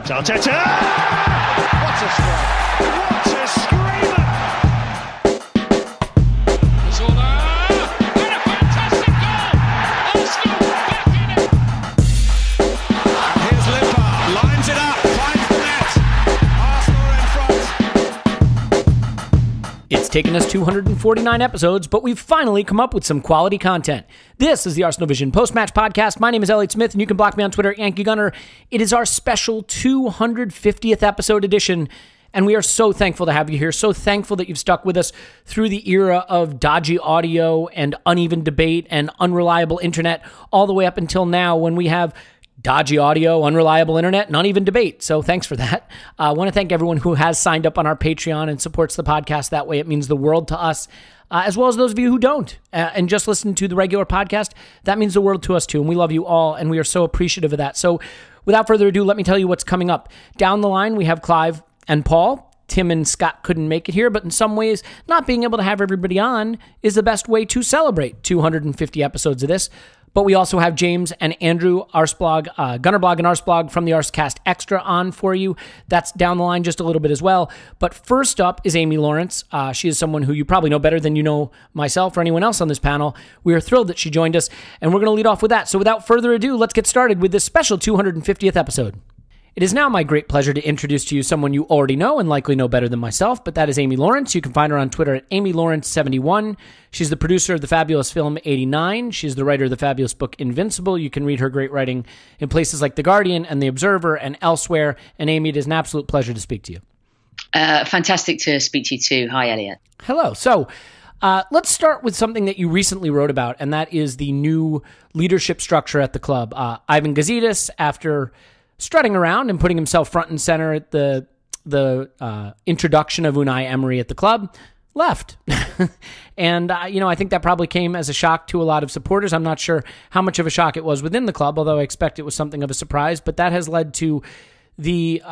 Arteta! What a strike! What a screamer! Zola! And a fantastic goal! Arsenal back in it! And here's Limpar, lines it up, finds the net. Arsenal in front. It's taken us 249 episodes, but we've finally come up with some quality content. This is the Arsenal Vision post-match podcast. My name is Elliot Smith, and you can block me on Twitter at Yankee Gunner. It is our special 250th episode edition, and we are so thankful to have you here, so thankful that you've stuck with us through the era of dodgy audio and uneven debate and unreliable internet, all the way up until now when we have dodgy audio, unreliable internet, and uneven debate. So thanks for that. I want to thank everyone who has signed up on our Patreon and supports the podcast that way. It means the world to us, as well as those of you who don't and just listen to the regular podcast. That means the world to us too, and we love you all, and we are so appreciative of that. So without further ado, let me tell you what's coming up. Down the line, we have Clive and Paul. Tim and Scott couldn't make it here, but in some ways, not being able to have everybody on is the best way to celebrate 250 episodes of this. But we also have James and Andrew, Gunnerblog and Arsblog from the Arsecast Extra on for you. That's down the line just a little bit as well. But first up is Amy Lawrence. She is someone who you probably know better than you know myself or anyone else on this panel. We are thrilled that she joined us, and we're going to lead off with that. So without further ado, let's get started with this special 250th episode. It is now my great pleasure to introduce to you someone you already know and likely know better than myself, but that is Amy Lawrence. You can find her on Twitter at AmyLawrence71. She's the producer of the fabulous film 89. She's the writer of the fabulous book Invincible. You can read her great writing in places like The Guardian and The Observer and elsewhere. And Amy, it is an absolute pleasure to speak to you. Fantastic to speak to you too. Hi, Elliot. Hello. So let's start with something that you recently wrote about, and that is the new leadership structure at the club. Ivan Gazidis, after strutting around and putting himself front and center at the introduction of Unai Emery at the club, left. And, I think that probably came as a shock to a lot of supporters. I'm not sure how much of a shock it was within the club, although I expect it was something of a surprise. But that has led to the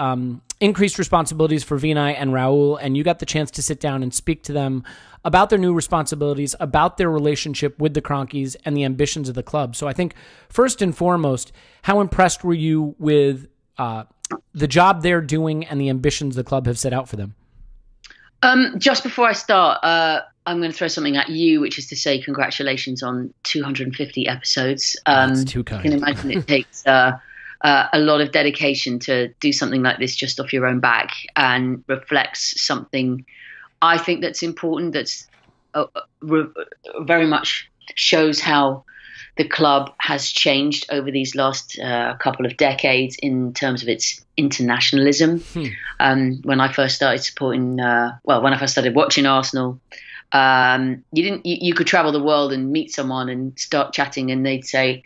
increased responsibilities for Vinay and Raul, and you got the chance to sit down and speak to them about their new responsibilities, about their relationship with the Kroenkes and the ambitions of the club. So I think, first and foremost, how impressed were you with the job they're doing and the ambitions the club have set out for them? Just before I start, I'm going to throw something at you, which is to say congratulations on 250 episodes. That's too kind. I can imagine it takes a lot of dedication to do something like this just off your own back, and reflects something I think that's important, that's very much shows how the club has changed over these last couple of decades in terms of its internationalism. When I first started supporting, when I first started watching Arsenal, you could travel the world and meet someone and start chatting, and they'd say,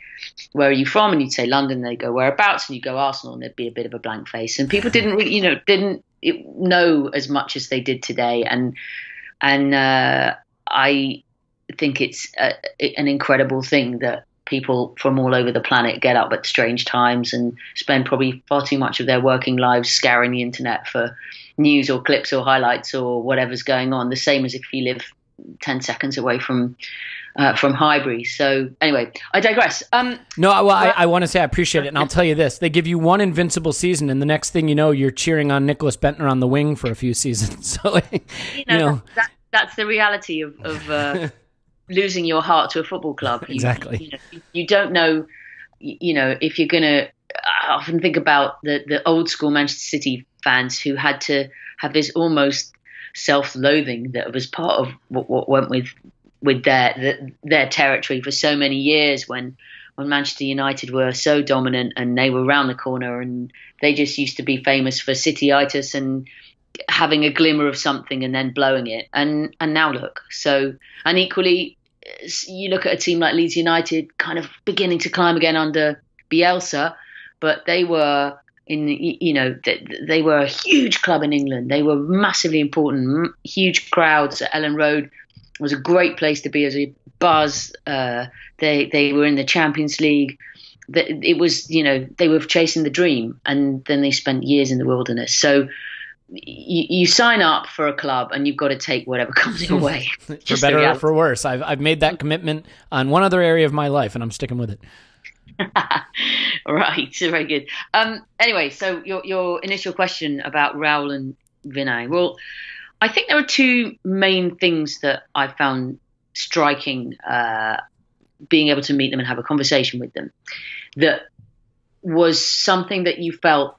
"Where are you from?" And you'd say London. They'd go, "Whereabouts?" And you'd go Arsenal, and there'd be a bit of a blank face. And people didn't really, didn't know as much as they did today. And I think it's an incredible thing that people from all over the planet get up at strange times and spend probably far too much of their working lives scouring the internet for news or clips or highlights or whatever's going on. The same as if you live 10 seconds away from Highbury. So anyway, I digress. I want to say I appreciate it, and I'll tell you this: they give you one invincible season, and the next thing you know, you're cheering on Nicholas Bentner on the wing for a few seasons. So that's the reality of losing your heart to a football club. Exactly. You don't know. If you're gonna. I often think about the old school Manchester City fans who had to have this almost self-loathing that was part of what went with their territory for so many years when Manchester United were so dominant and they were round the corner, and they just used to be famous for City-itis and having a glimmer of something and then blowing it. And now look. So, and equally, you look at a team like Leeds United kind of beginning to climb again under Bielsa, but they were they were a huge club in England. They were massively important, huge crowds at Ellen Road. It was a great place to be as a buzz. They were in the Champions League. It was, they were chasing the dream, and then they spent years in the wilderness. So you sign up for a club and you've got to take whatever comes your way. For better or for worse. I've made that commitment on one other area of my life, and I'm sticking with it. Right, very good. Anyway, so your initial question about Raul and Vinay. Well, I think there are two main things that I found striking, being able to meet them and have a conversation with them, that was something that you felt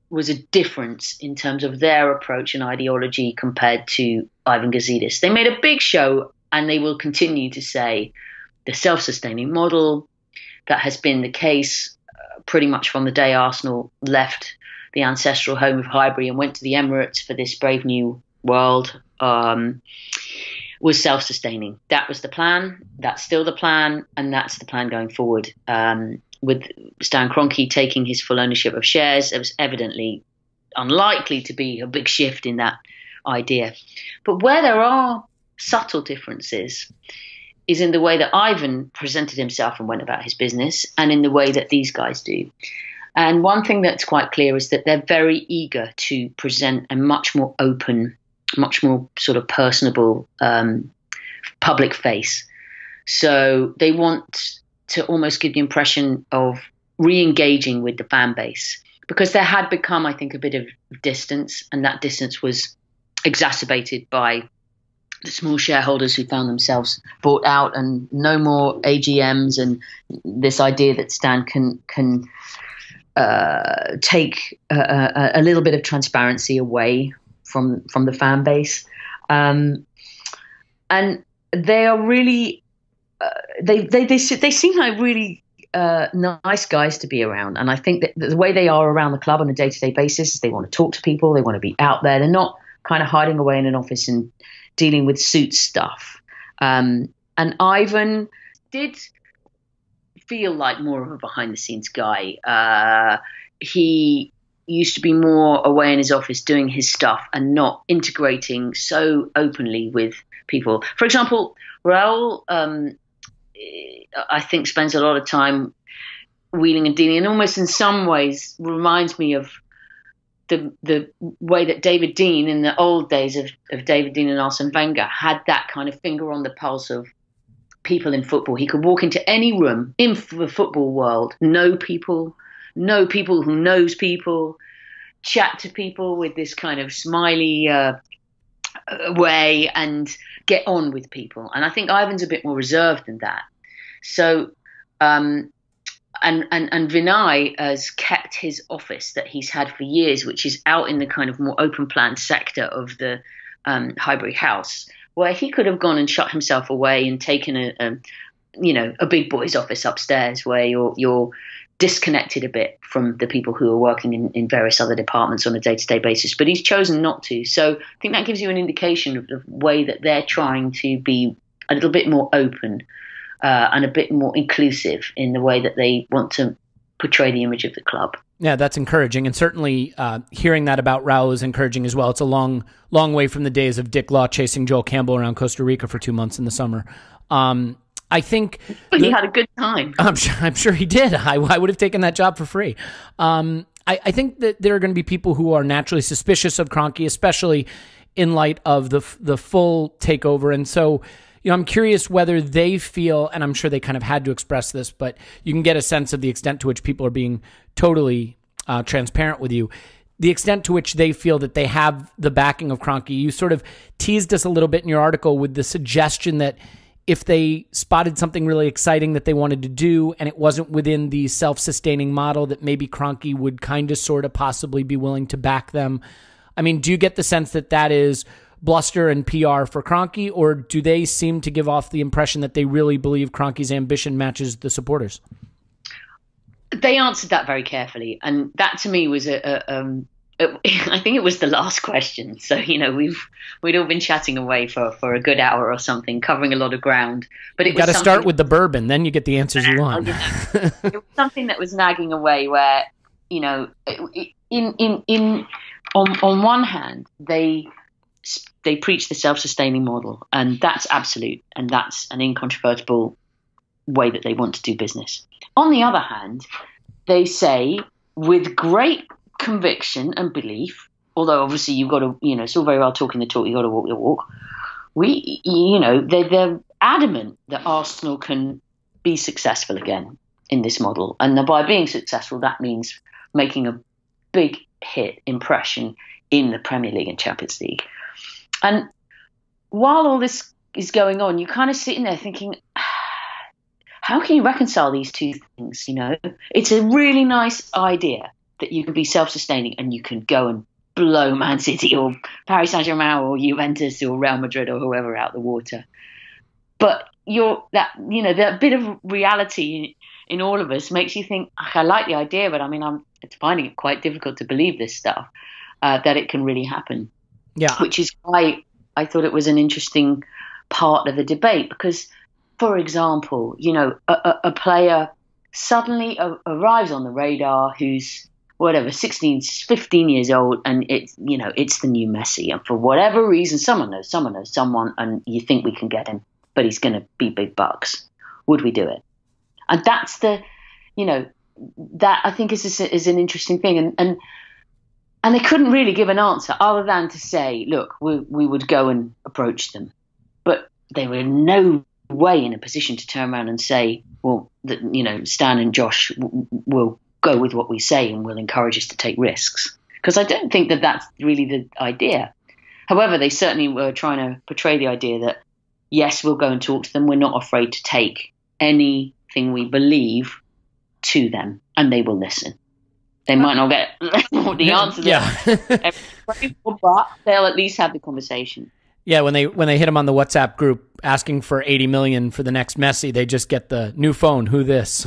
was a difference in terms of their approach and ideology compared to Ivan Gazidis. They made a big show, and they will continue to say the self-sustaining model. That has been the case pretty much from the day Arsenal left the ancestral home of Highbury and went to the Emirates for this brave new world, was self-sustaining. That was the plan. That's still the plan, and that's the plan going forward. With Stan Kroenke taking his full ownership of shares, it was evidently unlikely to be a big shift in that idea. But where there are subtle differences is in the way that Ivan presented himself and went about his business, and in the way that these guys do. And one thing that's quite clear is that they're very eager to present a much more open, much more sort of personable public face. So they want to almost give the impression of re-engaging with the fan base, because there had become, I think, a bit of distance, and that distance was exacerbated by the small shareholders who found themselves bought out, and no more AGMs, and this idea that Stan can take a little bit of transparency away from the fan base, and they are really they seem like really nice guys to be around. And I think that the way they are around the club on a day-to-day basis is they want to talk to people, they want to be out there, they're not kind of hiding away in an office and dealing with suit stuff. And Ivan did feel like more of a behind-the-scenes guy. He used to be more away in his office doing his stuff and not integrating so openly with people. For example, Raul, I think, spends a lot of time wheeling and dealing, and almost in some ways reminds me of the way that David Dein in the old days of David Dein and Arsene Wenger had that kind of finger on the pulse of people in football. He could walk into any room in the football world, know people who knows people, chat to people with this kind of smiley way, and get on with people. And I think Ivan's a bit more reserved than that. So, and Vinay has kept his office that he's had for years, which is out in the kind of more open plan sector of the Highbury house, where he could have gone and shut himself away and taken a big boy's office upstairs, where you're disconnected a bit from the people who are working in various other departments on a day-to-day basis. But he's chosen not to. So I think that gives you an indication of the way that they're trying to be a little bit more open and a bit more inclusive in the way that they want to portray the image of the club. Yeah, that's encouraging. And certainly hearing that about Raul is encouraging as well. It's a long way from the days of Dick Law chasing Joel Campbell around Costa Rica for 2 months in the summer. I think he had a good time. I'm sure he did. I would have taken that job for free. I think that there are going to be people who are naturally suspicious of Kroenke, especially in light of the full takeover. And so, I'm curious whether they feel, and I'm sure they kind of had to express this, but you can get a sense of the extent to which people are being totally transparent with you, the extent to which they feel that they have the backing of Kroenke. You sort of teased us a little bit in your article with the suggestion that if they spotted something really exciting that they wanted to do and it wasn't within the self-sustaining model, that maybe Kroenke would kind of sort of possibly be willing to back them. I mean, do you get the sense that that is bluster and PR for Kroenke, or do they seem to give off the impression that they really believe Kroenke's ambition matches the supporters? They answered that very carefully, and that to me was I think it was the last question. So, we'd all been chatting away for a good hour or something, covering a lot of ground. But it was got to start with the bourbon, then you get the answers you want. It was something that was nagging away, where on one hand they preach the self-sustaining model, and that's absolute, and that's an incontrovertible way that they want to do business. On the other hand, they say with great conviction and belief, although obviously you've got to, it's all very well talking the talk, you've got to walk the walk. They're adamant that Arsenal can be successful again. in this model. And by being successful, that means making a big hit impression in the Premier League and Champions League. And while all this is going on, you're kind of sitting there thinking, how can you reconcile these two things? It's a really nice idea that you can be self-sustaining and you can go and blow Man City or Paris Saint-Germain or Juventus or Real Madrid or whoever out the water. But that bit of reality in all of us makes you think, I like the idea, but I'm finding it quite difficult to believe this stuff, that it can really happen. Yeah. Which is why I thought it was an interesting part of the debate, because, for example, a player suddenly arrives on the radar who's 16, 15 years old, and it's the new Messi, and for whatever reason, someone knows someone, and you think we can get him, but he's going to be big bucks. Would we do it? And that's that I think is an interesting thing, and they couldn't really give an answer other than to say, look, we would go and approach them, but they were in no way in a position to turn around and say, well, Stan and Josh will go with what we say and will encourage us to take risks, because I don't think that that's really the idea. However, they certainly were trying to portray the idea that, yes, we'll go and talk to them. We're not afraid to take anything we believe to them, and they will listen. They might not get the answer, but they'll at least have the conversation. Yeah, when they hit him on the WhatsApp group asking for 80 million for the next Messi, they just get the new phone. Who this?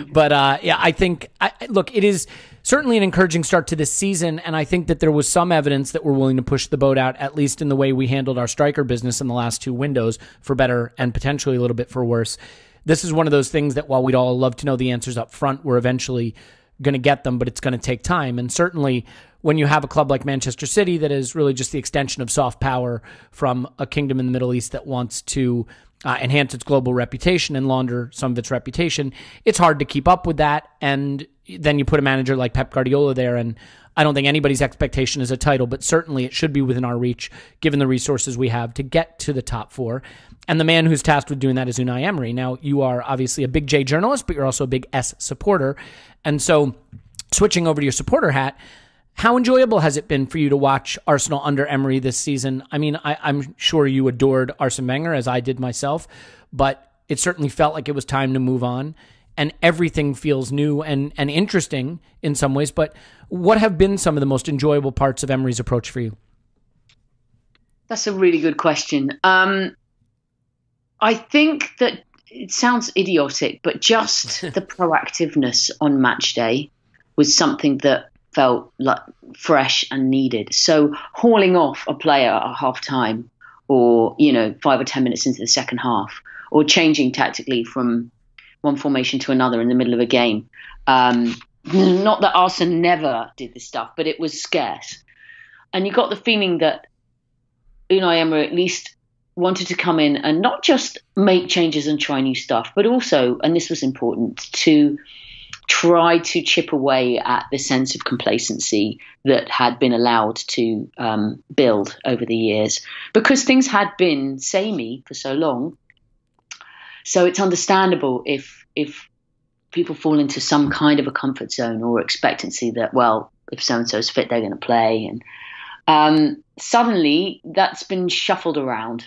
But I think look, it is certainly an encouraging start to this season, and I think that there was some evidence that we're willing to push the boat out, at least in the way we handled our striker business in the last two windows, for better and potentially a little bit for worse. This is one of those things that while we'd all love to know the answers up front, we're eventually going to get them, but it's going to take time. And certainly when you have a club like Manchester City that is really just the extension of soft power from a kingdom in the Middle East that wants to enhance its global reputation and launder some of its reputation, it's hard to keep up with that. And then you put a manager like Pep Guardiola there, and I don't think anybody's expectation is a title, but certainly it should be within our reach, given the resources we have to get to the top four. And the man who's tasked with doing that is Unai Emery. Now, you are obviously a big J journalist, but you're also a big S supporter. And so switching over to your supporter hat, how enjoyable has it been for you to watch Arsenal under Emery this season? I mean, I'm sure you adored Arsene Wenger, as I did myself, but it certainly felt like it was time to move on. And everything feels new and interesting in some ways. But what have been some of the most enjoyable parts of Emery's approach for you? That's a really good question. I think that it sounds idiotic, but just the proactiveness on match day was something that felt like fresh and needed. So hauling off a player at half time, or 5 or 10 minutes into the second half, or changing tactically from one formation to another in the middle of a game. Not that Arsene never did this stuff, but it was scarce. And you got the feeling that Unai Emery at least wanted to come in and not just make changes and try new stuff, but also, and this was important, to try to chip away at the sense of complacency that had been allowed to build over the years, because things had been samey for so long. So it's understandable if people fall into some kind of a comfort zone or expectancy that, well, if so-and-so's fit, they're going to play. And suddenly that's been shuffled around,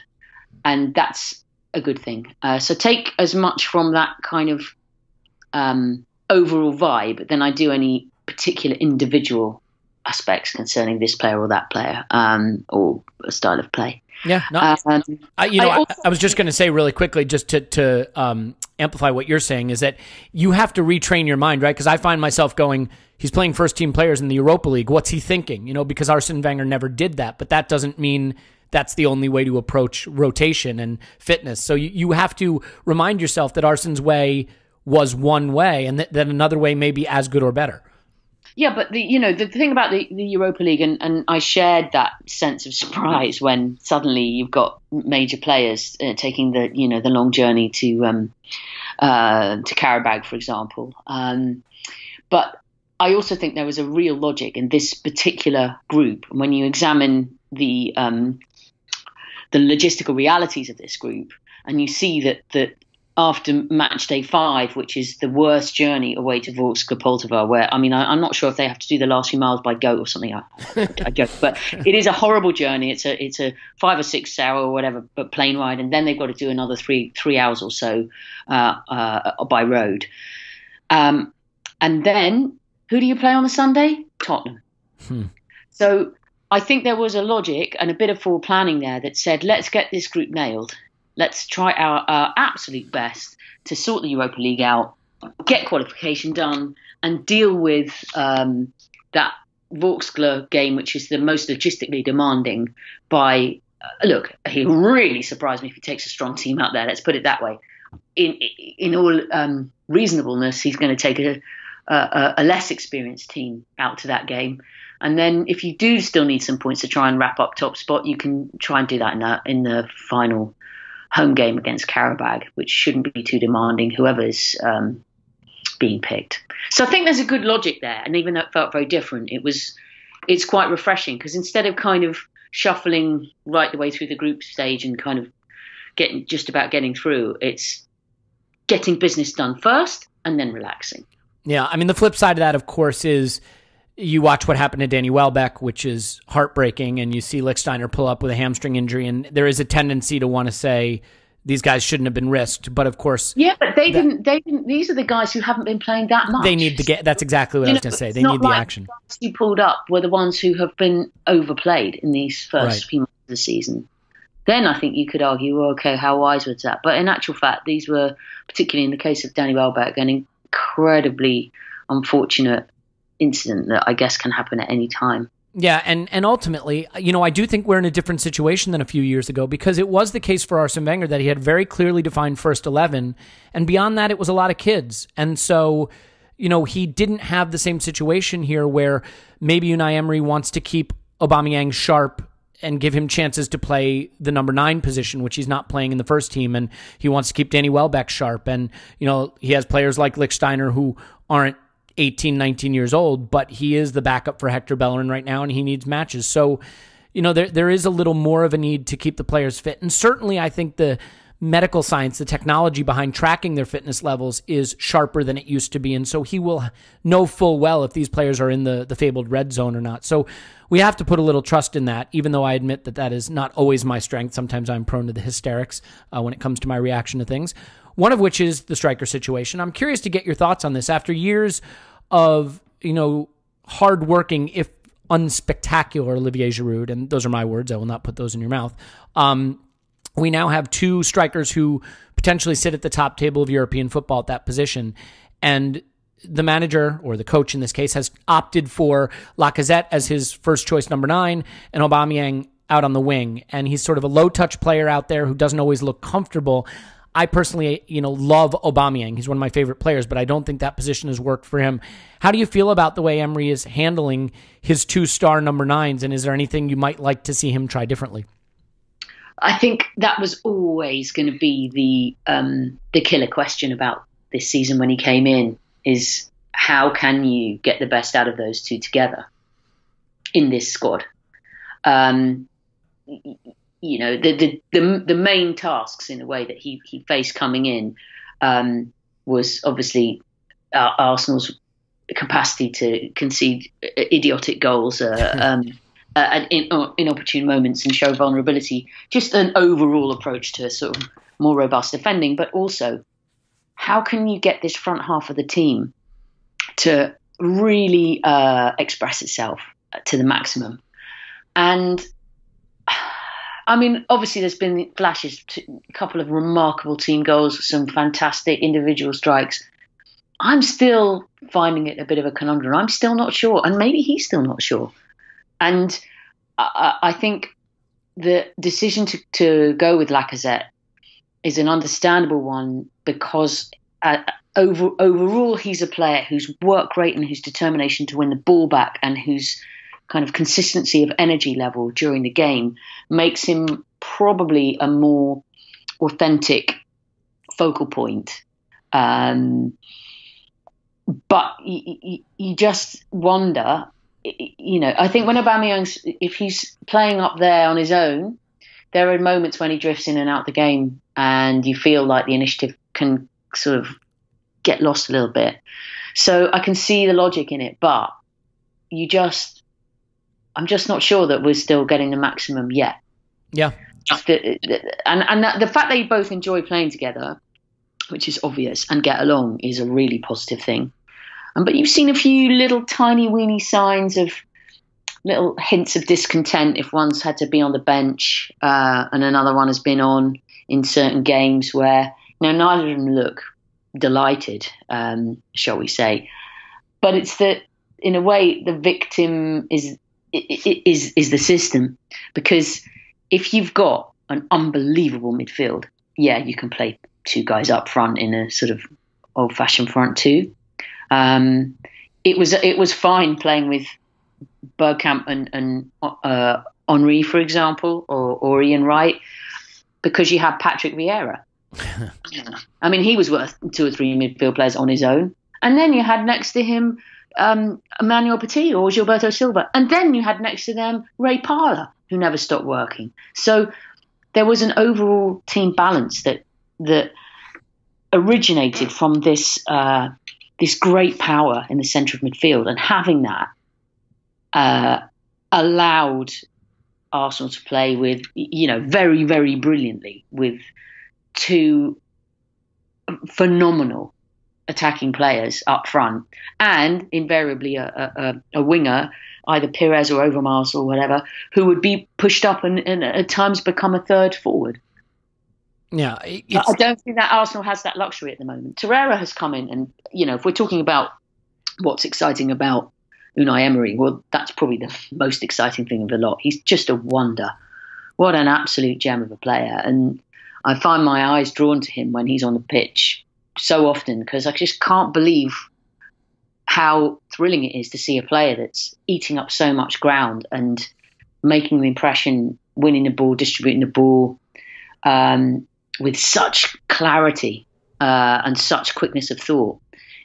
and that's a good thing. So take as much from that kind of overall vibe than I do any particular individual aspects concerning this player or that player, or a style of play. Yeah, no, I was just going to say really quickly, just to amplify what you're saying, is that you have to retrain your mind, right? Because I find myself going, he's playing first-team players in the Europa League. What's he thinking? Because Arsene Wenger never did that, but that doesn't mean that's the only way to approach rotation and fitness. So you have to remind yourself that Arsene's way was one way, and that another way may be as good or better. Yeah, but the thing about the Europa League, and I shared that sense of surprise when suddenly you've got major players taking the long journey to Karabag, for example. But I also think there was a real logic in this particular group. When you examine the logistical realities of this group, and you see that after match day 5, which is the worst journey away to Vorskla-Poltava, where, I mean, I'm not sure if they have to do the last few miles by goat or something. I joke, but it is a horrible journey. It's a 5 or 6 hour or whatever, but plane ride, and then they've got to do another three hours or so by road. And then who do you play on the Sunday? Tottenham. So I think there was a logic and a bit of forward planning there that said, let's get this group nailed. Let's try our absolute best to sort the Europa League out, get qualification done, and deal with that Vorskla game, which is the most logistically demanding. Look, he really surprised me if he takes a strong team out there. Let's put it that way. In all reasonableness, he's going to take a less experienced team out to that game. And then if you do still need some points to try and wrap up top spot, you can try and do that in the final home game against Karabag, which shouldn't be too demanding, whoever's being picked. So I think there's a good logic there. And even though it felt very different, it's quite refreshing, because instead of kind of shuffling right the way through the group stage and kind of getting through, it's getting business done first and then relaxing. Yeah, I mean, the flip side of that, of course, is you watch what happened to Danny Welbeck, which is heartbreaking, and you see Lichtsteiner pull up with a hamstring injury, and there is a tendency to want to say these guys shouldn't have been risked. But of course, yeah, but they didn't. These are the guys who haven't been playing that much. They need to get. That's exactly what I was going to say. They need the action. The guys who pulled up were the ones who have been overplayed in these first few months of the season. Then I think you could argue, well, okay, how wise was that? But in actual fact, these were, particularly in the case of Danny Welbeck, an incredibly unfortunate incident that I guess can happen at any time. Yeah, and ultimately, I do think we're in a different situation than a few years ago, because it was the case for Arsene Wenger that he had very clearly defined first 11, and beyond that, it was a lot of kids. And so, he didn't have the same situation here where maybe Unai Emery wants to keep Aubameyang sharp and give him chances to play the number 9 position, which he's not playing in the first team, and he wants to keep Danny Welbeck sharp. And, he has players like Lichtsteiner who aren't 18, 19 years old, but he is the backup for Hector Bellerin right now, and he needs matches. So, there is a little more of a need to keep the players fit. And certainly I think the medical science, the technology behind tracking their fitness levels is sharper than it used to be. And so he will know full well if these players are in the fabled red zone or not. So we have to put a little trust in that, even though I admit that is not always my strength. Sometimes I'm prone to the hysterics when it comes to my reaction to things. One of which is the striker situation. I'm curious to get your thoughts on this. After years of, hard-working, if unspectacular, Olivier Giroud, and those are my words, I will not put those in your mouth, we now have 2 strikers who potentially sit at the top table of European football at that position. And the manager, or the coach in this case, has opted for Lacazette as his first choice number 9 and Aubameyang out on the wing. And he's sort of a low-touch player out there who doesn't always look comfortable. I personally, love Aubameyang. He's one of my favorite players, but I don't think that position has worked for him. How do you feel about the way Emery is handling his 2-star number 9s, and is there anything you might like to see him try differently? I think that was always going to be the killer question about this season when he came in, is how can you get the best out of those 2 together in this squad? The main tasks in a way that he faced coming in was obviously Arsenal's capacity to concede idiotic goals at inopportune moments and show vulnerability. Just an overall approach to sort of more robust defending, but also how can you get this front half of the team to really express itself to the maximum? And I mean, obviously there's been flashes, a couple of remarkable team goals, some fantastic individual strikes. I'm still finding it a bit of a conundrum. I'm still not sure, and maybe he's still not sure. And I think the decision to go with Lacazette is an understandable one, because overall he's a player whose work rate and whose determination to win the ball back and whose kind of consistency of energy level during the game makes him probably a more authentic focal point. But you just wonder, I think when Aubameyang, if he's playing up there on his own, there are moments when he drifts in and out the game and you feel like the initiative can sort of get lost a little bit. So I can see the logic in it, but I'm just not sure that we're still getting the maximum yet. Yeah. And the fact that you both enjoy playing together, which is obvious, and get along is a really positive thing. But you've seen a few little tiny weeny signs of little hints of discontent if one's had to be on the bench and another one has been on in certain games where neither of them look delighted, shall we say. But it's that, in a way, the victim is the system, because if you've got an unbelievable midfield, you can play two guys up front in a sort of old-fashioned front two. It was fine playing with Bergkamp and Henry, for example, or Ian Wright, because you have Patrick Vieira. I mean, he was worth 2 or 3 midfield players on his own. And then you had next to him Emmanuel Petit or Gilberto Silva. And then you had next to them Ray Parlour, who never stopped working. So there was an overall team balance that originated from this great power in the centre of midfield. And having that allowed Arsenal to play with, very, very brilliantly with 2 phenomenal attacking players up front, and invariably a winger, either Pires or Overmars or whatever, who would be pushed up and at times become a third forward. Yeah, I don't think that Arsenal has that luxury at the moment. Torreira has come in, and if we're talking about what's exciting about Unai Emery, well, that's probably the most exciting thing of the lot. He's just a wonder. What an absolute gem of a player. And I find my eyes drawn to him when he's on the pitch so often, because I just can't believe how thrilling it is to see a player that's eating up so much ground and making the impression, winning the ball, distributing the ball with such clarity and such quickness of thought.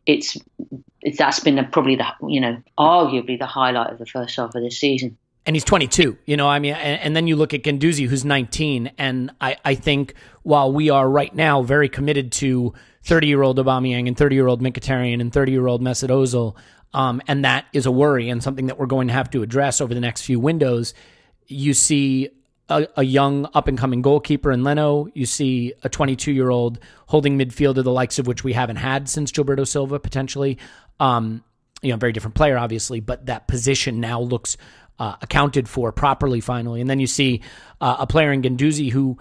That's been probably arguably the highlight of the first half of this season. And he's 22, and then you look at Guendouzi, who's 19, and I think while we are right now very committed to 30-year-old Aubameyang and 30-year-old Mkhitaryan and 30-year-old Mesut Ozil, and that is a worry and something that we're going to have to address over the next few windows, you see a young up-and-coming goalkeeper in Leno. You see a 22-year-old holding midfielder, the likes of which we haven't had since Gilberto Silva, potentially. Very different player, obviously, but that position now looks accounted for properly, finally. And then you see a player in Guendouzi who,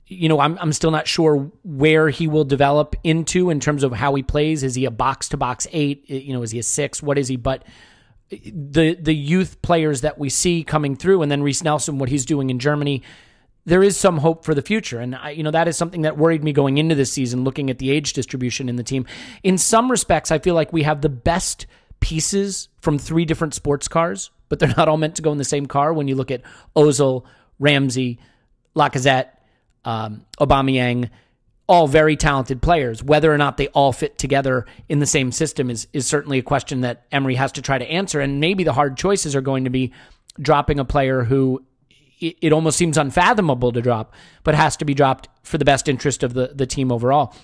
I'm still not sure where he will develop into in terms of how he plays. Is he a box-to-box 8? Is he a 6? What is he? But the youth players that we see coming through, and then Reiss Nelson, what he's doing in Germany, there is some hope for the future. And that is something that worried me going into this season, looking at the age distribution in the team. In some respects, I feel like we have the best pieces from 3 different sports cars, but they're not all meant to go in the same car. When you look at Ozil, Ramsey, Lacazette, Aubameyang, all very talented players. Whether or not they all fit together in the same system is certainly a question that Emery has to try to answer. And maybe the hard choices are going to be dropping a player who it almost seems unfathomable to drop, but has to be dropped for the best interest of the team overall.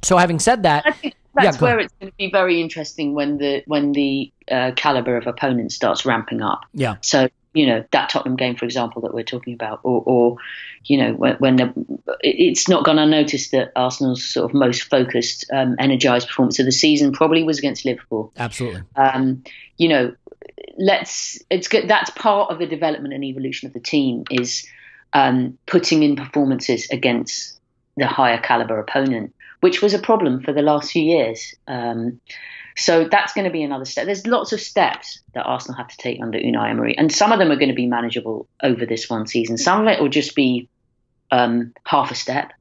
So having said that, I think that's where it's going to be very interesting when the caliber of opponent starts ramping up. Yeah. So that Tottenham game, for example, that we're talking about, or it's not gone unnoticed that Arsenal's sort of most focused, energised performance of the season probably was against Liverpool. Absolutely. It's good. That's part of the development and evolution of the team, is putting in performances against the higher caliber opponent, which was a problem for the last few years. So that's going to be another step. There's lots of steps that Arsenal have to take under Unai Emery, and some of them are going to be manageable over this one season. Some of it will just be half a step.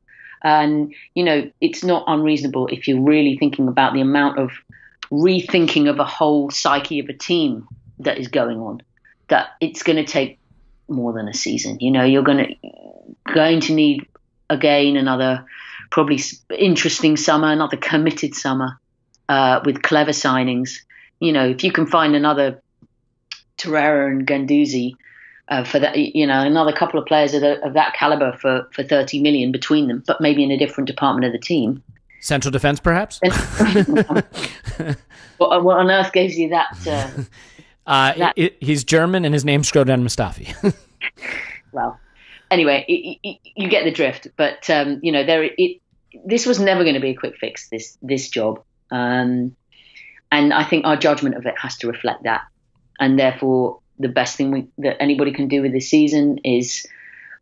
And, it's not unreasonable, if you're really thinking about the amount of rethinking of a whole psyche of a team that is going on, that it's going to take more than a season. You're going to need, again, another probably interesting summer, another committed summer. With clever signings, if you can find another Torreira and Guendouzi for that, another couple of players of that caliber for 30 million between them, but maybe in a different department of the team, Central defense, perhaps? What on earth gives you that? He's German and his name's Shkodran Mustafi. Well, anyway, you get the drift. But, this was never going to be a quick fix, this job. And I think our judgment of it has to reflect that. And therefore, the best thing that anybody can do with this season is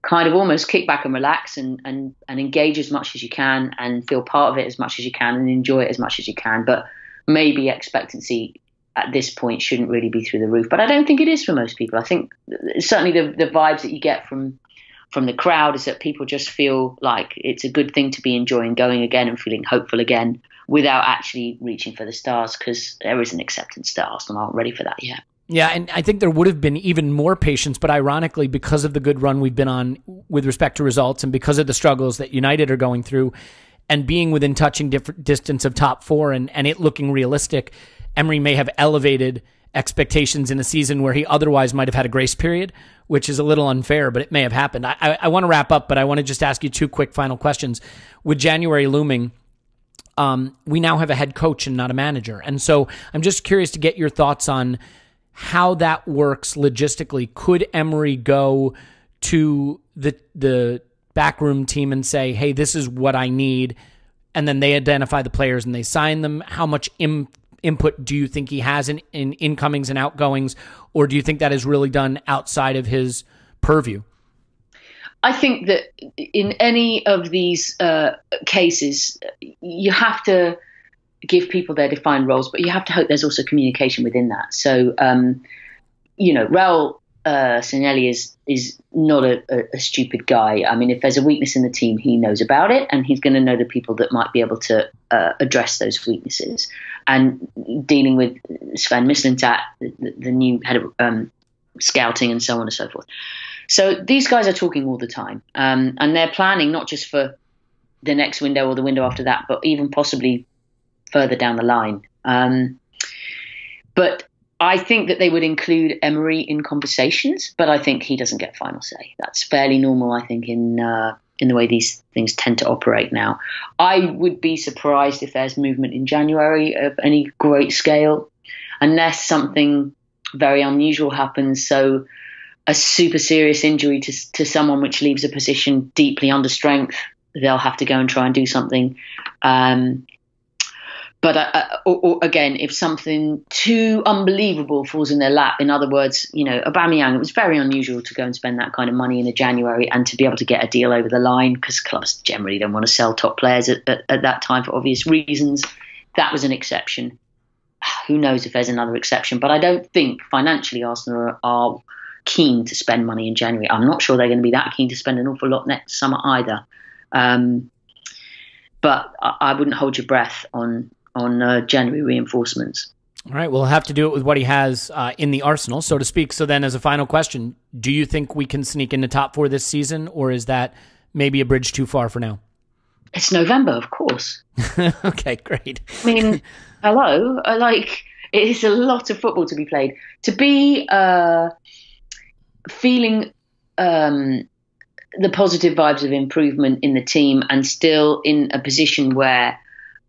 kind of almost kick back and relax and engage as much as you can and feel part of it as much as you can and enjoy it as much as you can. But maybe expectancy at this point shouldn't really be through the roof. But I don't think it is for most people. I think certainly the vibes that you get from the crowd is that people just feel like it's a good thing to be enjoying going again and feeling hopeful again without actually reaching for the stars, because there is an acceptance that Arsenal aren't ready for that yet. Yeah, and I think there would have been even more patience, but ironically, because of the good run we've been on with respect to results and because of the struggles that United are going through and being within touching distance of top four and it looking realistic, Emery may have elevated expectations in a season where he otherwise might have had a grace period, which is a little unfair, but it may have happened. I want to wrap up, but I want to just ask you two quick final questions. With January looming, we now have a head coach and not a manager. And so I'm just curious to get your thoughts on how that works logistically. Could Emery go to the backroom team and say, hey, this is what I need, and then they identify the players and they sign them? How much input do you think he has in incomings and outgoings, or do you think that is really done outside of his purview? I think that in any of these cases, you have to give people their defined roles, but you have to hope there's also communication within that. So, Raul Sanelli is not a stupid guy. I mean, if there's a weakness in the team, he knows about it, and he's going to know the people that might be able to address those weaknesses. And dealing with Sven Mislintat, the new head of scouting, and so on and so forth. So these guys are talking all the time, and they're planning not just for the next window or the window after that, but even possibly further down the line. But I think that they would include Emery in conversations, but I think he doesn't get final say. That's fairly normal, I think, in the way these things tend to operate now. I would be surprised if there's movement in January of any great scale, unless something very unusual happens. So a super serious injury to someone which leaves a position deeply under strength, they'll have to go and try and do something. But again, if something too unbelievable falls in their lap, in other words, Aubameyang, it was very unusual to go and spend that kind of money in a January and to be able to get a deal over the line, because clubs generally don't want to sell top players at that time for obvious reasons. That was an exception. Who knows if there's another exception? But I don't think financially Arsenal are keen to spend money in January. I'm not sure they're going to be that keen to spend an awful lot next summer either. But I wouldn't hold your breath on January reinforcements. All right, we'll have to do it with what he has in the arsenal, so to speak. So then as a final question, do you think we can sneak into top four this season, or is that maybe a bridge too far for now? It's November, of course. Okay, great. I mean, hello. It is a lot of football to be played. To be feeling the positive vibes of improvement in the team and still in a position where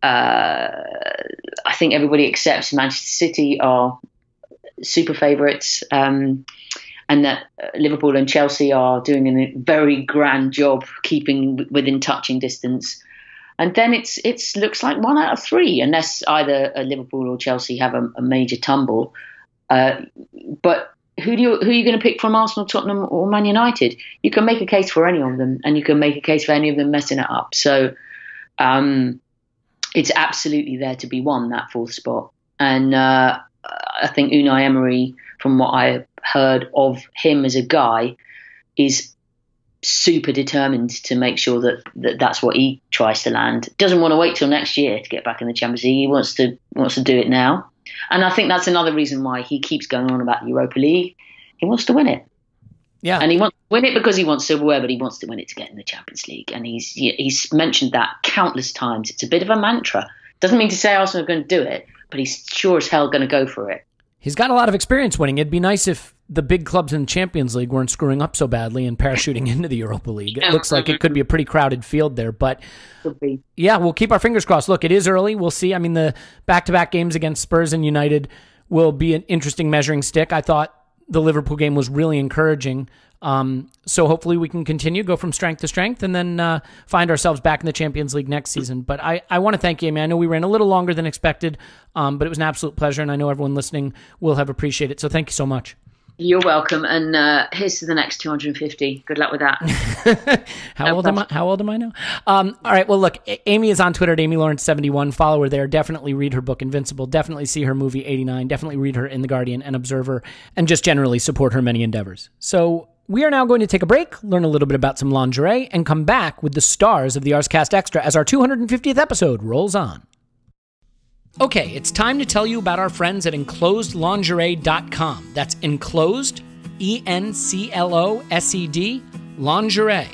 I think everybody accepts Manchester City are super favourites, and that Liverpool and Chelsea are doing a very grand job keeping within touching distance. And then it looks like 1 out of 3, unless either Liverpool or Chelsea have a major tumble. But who are you going to pick from Arsenal, Tottenham, or Man United? You can make a case for any of them, and you can make a case for any of them messing it up. So it's absolutely there to be won, that fourth spot. And I think Unai Emery, from what I heard of him as a guy, is super determined to make sure that's what he tries to land. Doesn't want to wait till next year to get back in the Champions League. He wants to do it now. And I think that's another reason why he keeps going on about the Europa League. He wants to win it. Yeah. And he wants to win it because he wants silverware, but he wants to win it to get in the Champions League. And he's mentioned that countless times. It's a bit of a mantra. Doesn't mean to say Arsenal are going to do it, but he's sure as hell going to go for it. He's got a lot of experience winning. It'd be nice if the big clubs in the Champions League weren't screwing up so badly and parachuting into the Europa League. It looks like it could be a pretty crowded field there. But yeah, we'll keep our fingers crossed. Look, it is early. We'll see. I mean, the back-to-back games against Spurs and United will be an interesting measuring stick. I thought the Liverpool game was really encouraging. So hopefully we can continue, go from strength to strength, and then find ourselves back in the Champions League next season. But I want to thank you, Amy. I know we ran a little longer than expected, but it was an absolute pleasure, and I know everyone listening will have appreciated it. So thank you so much. You're welcome, and here's to the next 250. Good luck with that. How old am I now? All right. Well, look, Amy is on Twitter at AmyLawrence71. Follow her there. Definitely read her book Invincible. Definitely see her movie 89. Definitely read her in The Guardian and Observer, and just generally support her many endeavors. So we are now going to take a break, learn a little bit about some lingerie, and come back with the stars of the Arsecast Extra as our 250th episode rolls on. Okay, it's time to tell you about our friends at enclosedlingerie.com. That's enclosed, ENCLOSED, lingerie,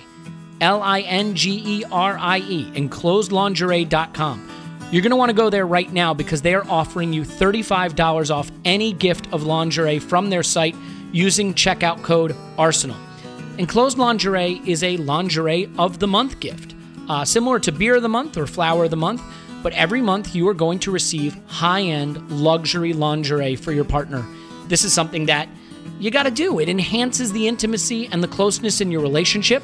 LINGERIE, enclosedlingerie.com. You're going to want to go there right now because they are offering you $35 off any gift of lingerie from their site using checkout code ARSENAL. Enclosed Lingerie is a lingerie of the month gift, similar to beer of the month or flower of the month. But every month you are going to receive high-end luxury lingerie for your partner. This is something that you got to do. It enhances the intimacy and the closeness in your relationship.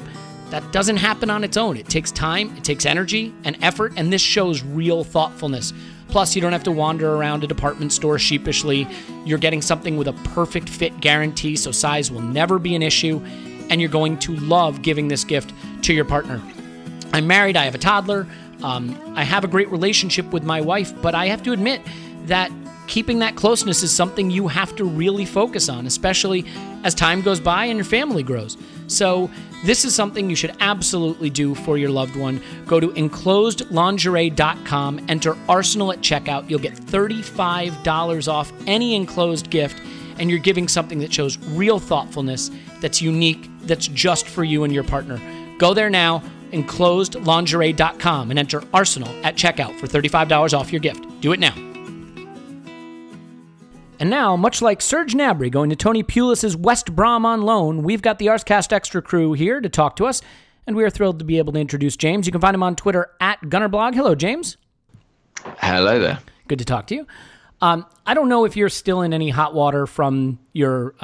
That doesn't happen on its own. It takes time, it takes energy and effort, and this shows real thoughtfulness. Plus, you don't have to wander around a department store sheepishly. You're getting something with a perfect fit guarantee, so size will never be an issue, and you're going to love giving this gift to your partner. I'm married, I have a toddler. I have a great relationship with my wife, but I have to admit that keeping that closeness is something you have to really focus on, especially as time goes by and your family grows. So this is something you should absolutely do for your loved one. Go to enclosedlingerie.com, enter Arsenal at checkout. You'll get $35 off any enclosed gift, and you're giving something that shows real thoughtfulness, that's unique, that's just for you and your partner. Go there now, enclosedlingerie.com, and enter Arsenal at checkout for $35 off your gift. Do it now. And now, much like Serge Gnabry going to Tony Pulis' West Brom on loan, we've got the Arsecast Extra crew here to talk to us, and we are thrilled to be able to introduce James. You can find him on Twitter at Gunnerblog. Hello, James. Hello there. Good to talk to you. I don't know if you're still in any hot water from your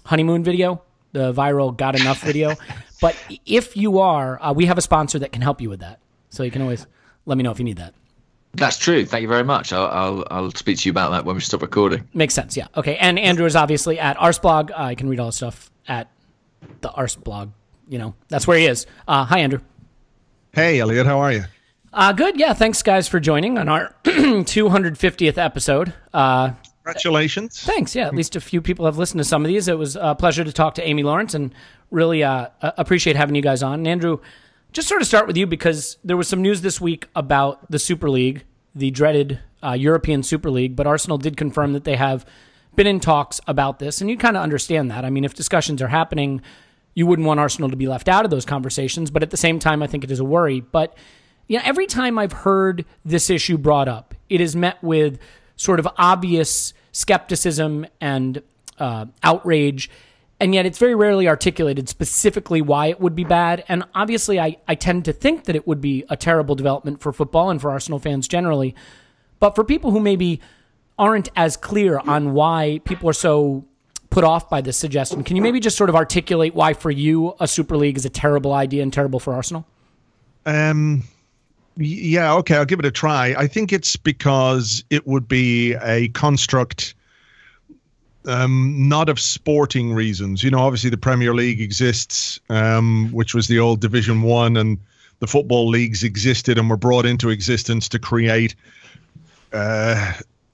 honeymoon video, the viral Got Enough video. But if you are, we have a sponsor that can help you with that. So you can always let me know if you need that. That's true. Thank you very much. I'll speak to you about that when we stop recording. Makes sense, yeah. Okay, and Andrew is obviously at Arseblog. I can read all his stuff at the Arseblog. You know, that's where he is. Hi, Andrew. Hey, Elliot. How are you? Good, yeah. Thanks, guys, for joining on our 250th episode. Congratulations. Thanks, yeah. At least a few people have listened to some of these. It was a pleasure to talk to Amy Lawrence, and really appreciate having you guys on. And Andrew, just sort of start with you because there was some news this week about the Super League, the dreaded European Super League, but Arsenal did confirm that they have been in talks about this, and you kind of understand that. I mean, if discussions are happening, you wouldn't want Arsenal to be left out of those conversations, but at the same time, I think it is a worry. But you know, every time I've heard this issue brought up, it is met with sort of obvious skepticism and outrage, and yet it's very rarely articulated specifically why it would be bad. And obviously, I tend to think that it would be a terrible development for football and for Arsenal fans generally. But for people who maybe aren't as clear on why people are so put off by this suggestion, can you maybe just sort of articulate why for you a Super League is a terrible idea and terrible for Arsenal? Yeah, okay, I'll give it a try. I think it's because it would be a construct not of sporting reasons. You know, obviously the Premier League exists, which was the old Division 1, and the football leagues existed and were brought into existence to create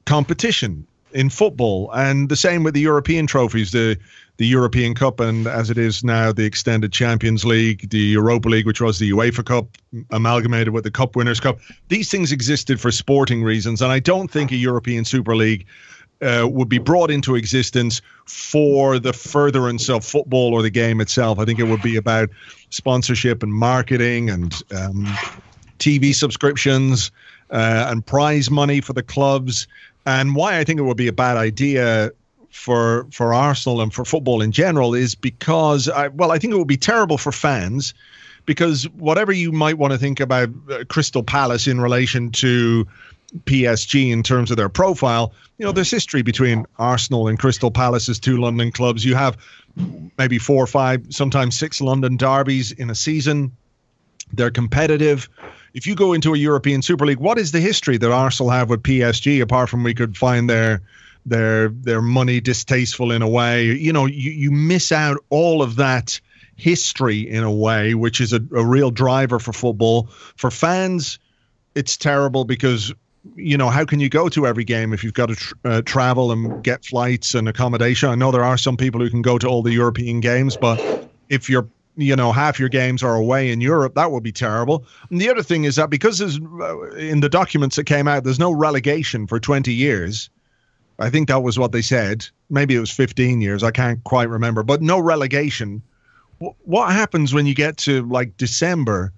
competition in football. And the same with the European trophies, the European Cup, and as it is now, the Extended Champions League, the Europa League, which was the UEFA Cup, amalgamated with the Cup Winners' Cup. These things existed for sporting reasons, and I don't think a European Super League would be brought into existence for the furtherance of football or the game itself. I think it would be about sponsorship and marketing and TV subscriptions and prize money for the clubs. And why I think it would be a bad idea for Arsenal and for football in general is because I think it would be terrible for fans, because whatever you might want to think about Crystal Palace in relation to PSG in terms of their profile, there's history between Arsenal and Crystal Palace as two London clubs. You have maybe 4 or 5, sometimes 6 London derbies in a season. They're competitive. If you go into a European Super League, what is the history that Arsenal have with PSG, apart from we could find their money distasteful in a way? You miss out all of that history in a way, which is a real driver for football. For fans, it's terrible because, how can you go to every game if you've got to travel and get flights and accommodation? I know there are some people who can go to all the European games, but if you're half your games are away in Europe, that would be terrible. And the other thing is that because in the documents that came out, there's no relegation for 20 years. I think that was what they said. Maybe it was 15 years. I can't quite remember. But no relegation. What happens when you get to like December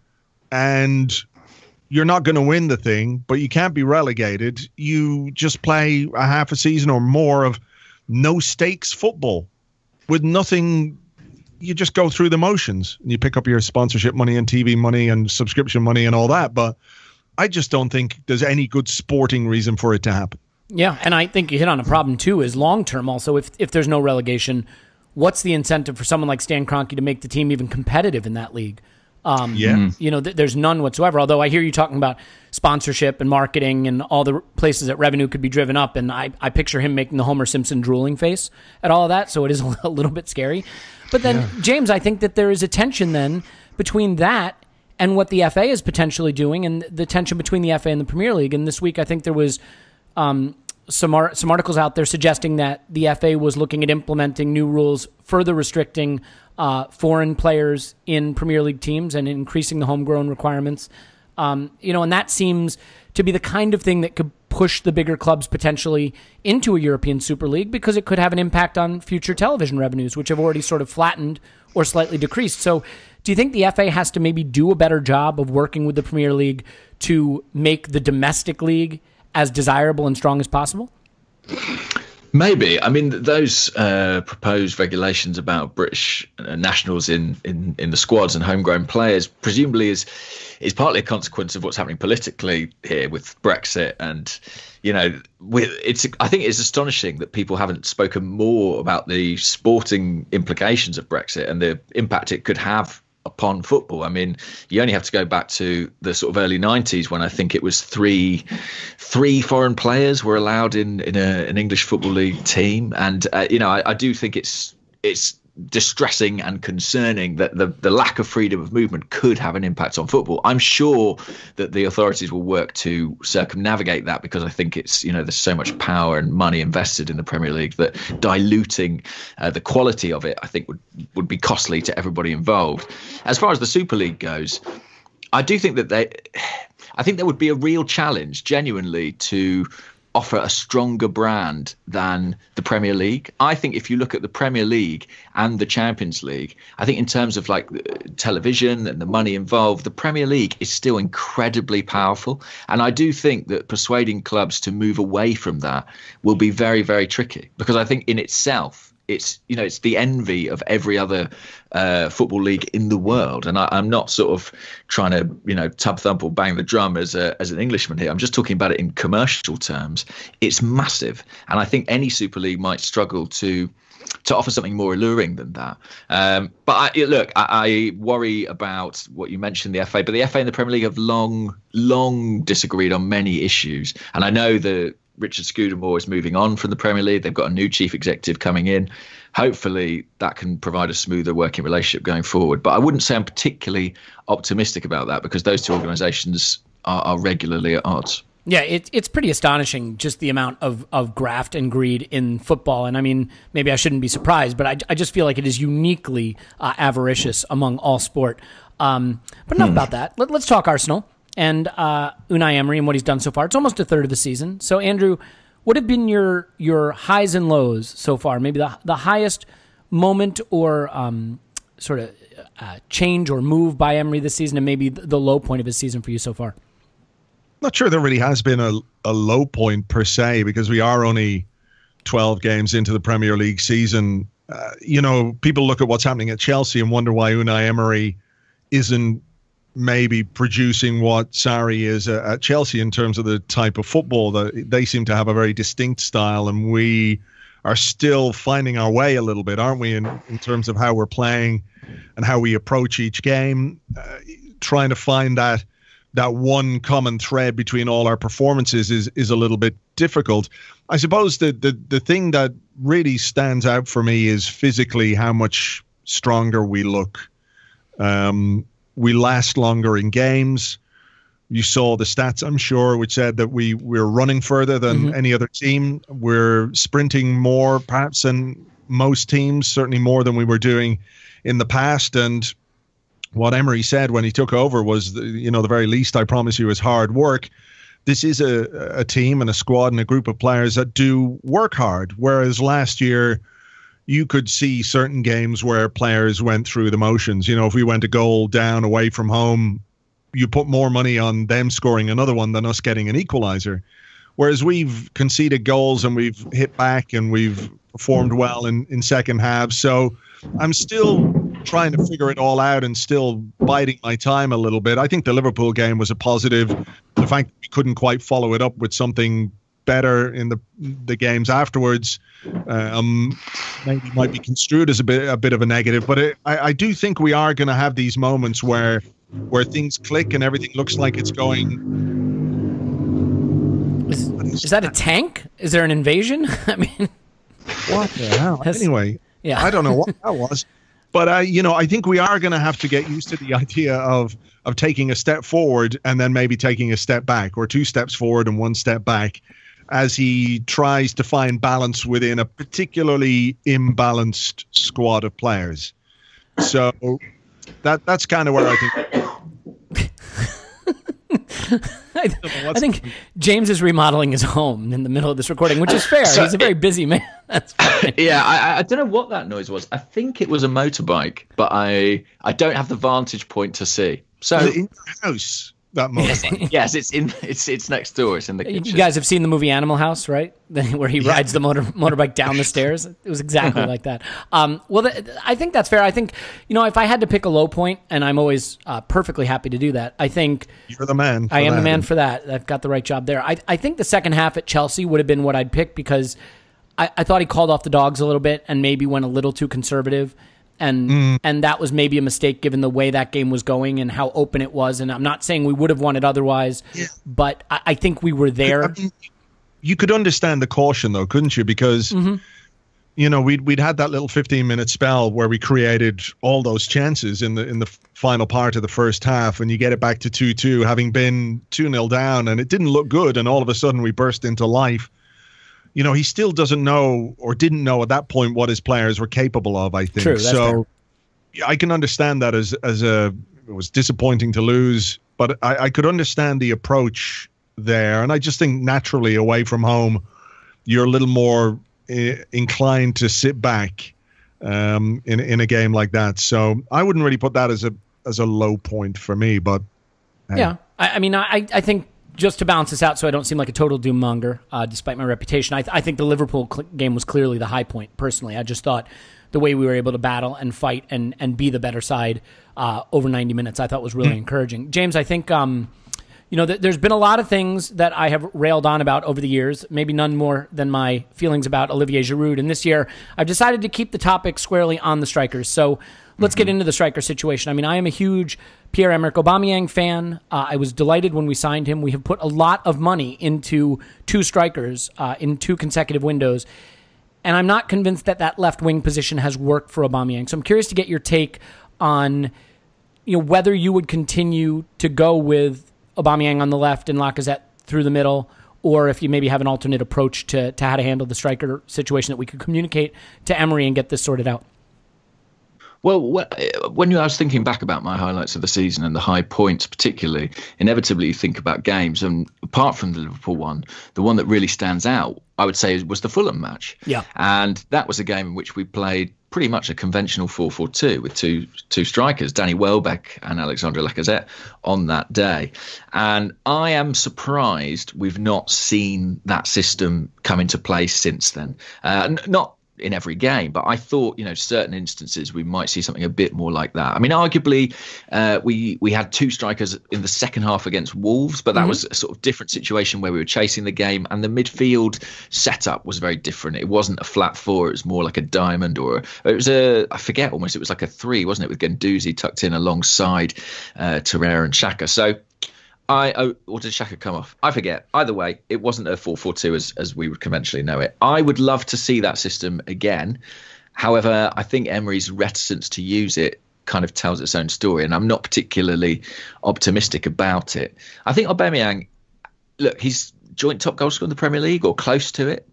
and you're not going to win the thing, but you can't be relegated? You just play a half a season or more of no stakes football with nothing. You just go through the motions and you pick up your sponsorship money and TV money and subscription money and all that. But I just don't think there's any good sporting reason for it to happen. Yeah, and I think you hit on a problem too, is long-term also. If there's no relegation, what's the incentive for someone like Stan Kroenke to make the team even competitive in that league? There's none whatsoever. Although I hear you talking about sponsorship and marketing and all the places that revenue could be driven up, and I picture him making the Homer Simpson drooling face at all of that, so it is a little bit scary. But then, James, I think that there is a tension then between that and what the FA is potentially doing, and the tension between the FA and the Premier League. And this week, I think there was some articles out there suggesting that the FA was looking at implementing new rules, further restricting foreign players in Premier League teams and increasing the homegrown requirements. And that seems to be the kind of thing that could push the bigger clubs potentially into a European Super League, because it could have an impact on future television revenues, which have already sort of flattened or slightly decreased. So do you think the FA has to maybe do a better job of working with the Premier League to make the domestic league as desirable and strong as possible? Maybe. I mean, those proposed regulations about British nationals in the squads and homegrown players presumably is partly a consequence of what's happening politically here with Brexit. And, I think it's astonishing that people haven't spoken more about the sporting implications of Brexit and the impact it could have upon football. I mean, you only have to go back to the sort of early 90s when I think it was three foreign players were allowed in an English Football League team. And, I do think it's distressing and concerning that the lack of freedom of movement could have an impact on football. I'm sure that the authorities will work to circumnavigate that, because I think it's, there's so much power and money invested in the Premier League that diluting the quality of it, I think, would be costly to everybody involved. As far as the Super League goes, I do think that I think there would be a real challenge, genuinely, to offer a stronger brand than the Premier League. I think if you look at the Premier League and the Champions League, I think in terms of like television and the money involved, the Premier League is still incredibly powerful. And I do think that persuading clubs to move away from that will be very, very tricky, because I think in itself, it's the envy of every other football league in the world. And I'm not sort of trying to, tub thump or bang the drum as an Englishman here. I'm just talking about it in commercial terms. It's massive. And I think any Super League might struggle to offer something more alluring than that. But I worry about what you mentioned, the FA. But the FA and the Premier League have long disagreed on many issues. And I know that Richard Scudamore is moving on from the Premier League. They've got a new chief executive coming in. Hopefully that can provide a smoother working relationship going forward. But I wouldn't say I'm particularly optimistic about that, because those two organisations are regularly at odds. Yeah, it's pretty astonishing, just the amount of graft and greed in football. And I mean, maybe I shouldn't be surprised, but I just feel like it is uniquely avaricious among all sport. But enough about that. Let's talk Arsenal and Unai Emery and what he's done so far. It's almost a third of the season. So, Andrew, what have been your highs and lows so far? Maybe the highest moment or sort of change or move by Emery this season, and maybe the low point of his season for you so far? Not sure there really has been a low point per se, because we are only 12 games into the Premier League season. People look at what's happening at Chelsea and wonder why Unai Emery isn't maybe producing what Sarri is at Chelsea in terms of the type of football. That they seem to have a very distinct style, and we are still finding our way a little bit, aren't we, in terms of how we're playing and how we approach each game, trying to find that one common thread between all our performances is a little bit difficult. I suppose the thing that really stands out for me is physically how much stronger we look. We last longer in games. You saw the stats, I'm sure, which said that we're running further than any other team. We're sprinting more, perhaps, than most teams, certainly more than we were doing in the past. And what Emery said when he took over was, the very least I promise you is hard work. This is a team and a squad and a group of players that do work hard, whereas last year you could see certain games where players went through the motions. If we went a goal down away from home, you put more money on them scoring another one than us getting an equalizer. Whereas we've conceded goals and we've hit back and we've performed well in second halves. So I'm still trying to figure it all out and still biding my time a little bit. I think the Liverpool game was a positive. The fact that we couldn't quite follow it up with something better in the games afterwards maybe might be construed as a bit of a negative. But I do think we are going to have these moments where things click and everything looks like it's going. Is that a tank? Is there an invasion? I mean, what the hell? Anyway, yeah. I don't know what that was. But, I think we are going to have to get used to the idea of taking a step forward and then maybe taking a step back, or 2 steps forward and 1 step back, as he tries to find balance within a particularly imbalanced squad of players. So that's kind of where I think... I think James is remodeling his home in the middle of this recording, which is fair. He's a very busy man. That's fine. Yeah, I don't know what that noise was. I think it was a motorbike, but I don't have the vantage point to see. So in the house, that motorbike. Yes, it's next door. It's in the kitchen. You guys have seen the movie Animal House, right? Where he rides the motorbike down the stairs. It was exactly like that. I think that's fair. I think, if I had to pick a low point, and I'm always perfectly happy to do that, I think... You're the man. I am the man for that. I've got the right job there. I think the second half at Chelsea would have been what I'd pick, because I thought he called off the dogs a little bit and maybe went a little too conservative. And that was maybe a mistake given the way that game was going and how open it was. And I'm not saying we would have won it otherwise, but I think we were there. I mean, you could understand the caution, though, couldn't you? Because, we'd had that little 15-minute spell where we created all those chances in the final part of the first half, and you get it back to 2-2, having been 2-0 down, and it didn't look good, and all of a sudden we burst into life. He still doesn't know, or didn't know at that point, what his players were capable of, I think. True, that's fair. I can understand that it was disappointing to lose, but I could understand the approach there. And I just think naturally away from home, you're a little more inclined to sit back in a game like that. So I wouldn't really put that as a low point for me, but. Hey. Yeah. I think, just to balance this out so I don't seem like a total doom monger, despite my reputation, I think the Liverpool game was clearly the high point, personally. I just thought the way we were able to battle and fight and be the better side over 90 minutes, I thought was really encouraging. James, I think there's been a lot of things that I have railed on about over the years, maybe none more than my feelings about Olivier Giroud. And this year, I've decided to keep the topic squarely on the strikers. So let's get into the striker situation. I am a huge Pierre-Emerick Aubameyang fan. I was delighted when we signed him. We have put a lot of money into 2 strikers in 2 consecutive windows. And I'm not convinced that left wing position has worked for Aubameyang. So I'm curious to get your take on whether you would continue to go with Aubameyang on the left and Lacazette through the middle, or if you maybe have an alternate approach to how to handle the striker situation that we could communicate to Emery and get this sorted out. Well, when I was thinking back about my highlights of the season and the high points particularly, inevitably you think about games. And apart from the Liverpool one, the one that really stands out, I would say, was the Fulham match. Yeah. And that was a game in which we played pretty much a conventional 4-4-2 with two strikers, Danny Welbeck and Alexandre Lacazette, on that day. And I am surprised we've not seen that system come into play since then. Not in every game, but I thought, certain instances we might see something a bit more like that. I mean, arguably, we had two strikers in the second half against Wolves, but that was a sort of different situation where we were chasing the game, and the midfield setup was very different. It wasn't a flat four; it was more like a diamond, or it was I forget almost. It was like a three, wasn't it, with Guendouzi tucked in alongside Torreira and Xhaka. So. Or did Xhaka come off? I forget. Either way, it wasn't a 4-4-2 as we would conventionally know it. I would love to see that system again. However, I think Emery's reticence to use it kind of tells its own story, and I'm not particularly optimistic about it. I think Aubameyang, look, he's joint top goal scorer in the Premier League or close to it.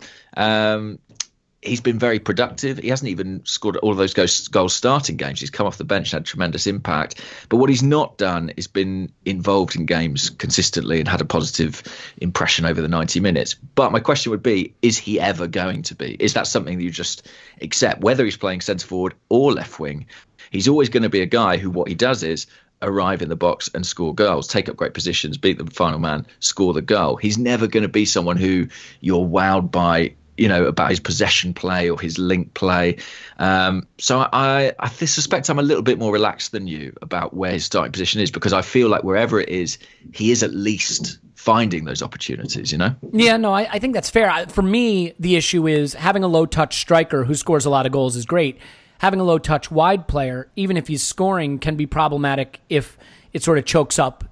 He's been very productive. He hasn't even scored all of those goals starting games. He's come off the bench and had tremendous impact. But what he's not done is been involved in games consistently and had a positive impression over the 90 minutes. But my question would be, is he ever going to be? Is that something that you just accept? Whether he's playing centre forward or left wing, he's always going to be a guy who what he does is arrive in the box and score goals, take up great positions, beat the final man, score the goal. He's never going to be someone who you're wowed by, about his possession play or his link play. So I suspect I'm a little bit more relaxed than you about where his starting position is, because I feel like wherever it is, he is at least finding those opportunities, Yeah, no, I think that's fair. For me, the issue is having a low-touch striker who scores a lot of goals is great. Having a low-touch wide player, even if he's scoring, can be problematic if it sort of chokes off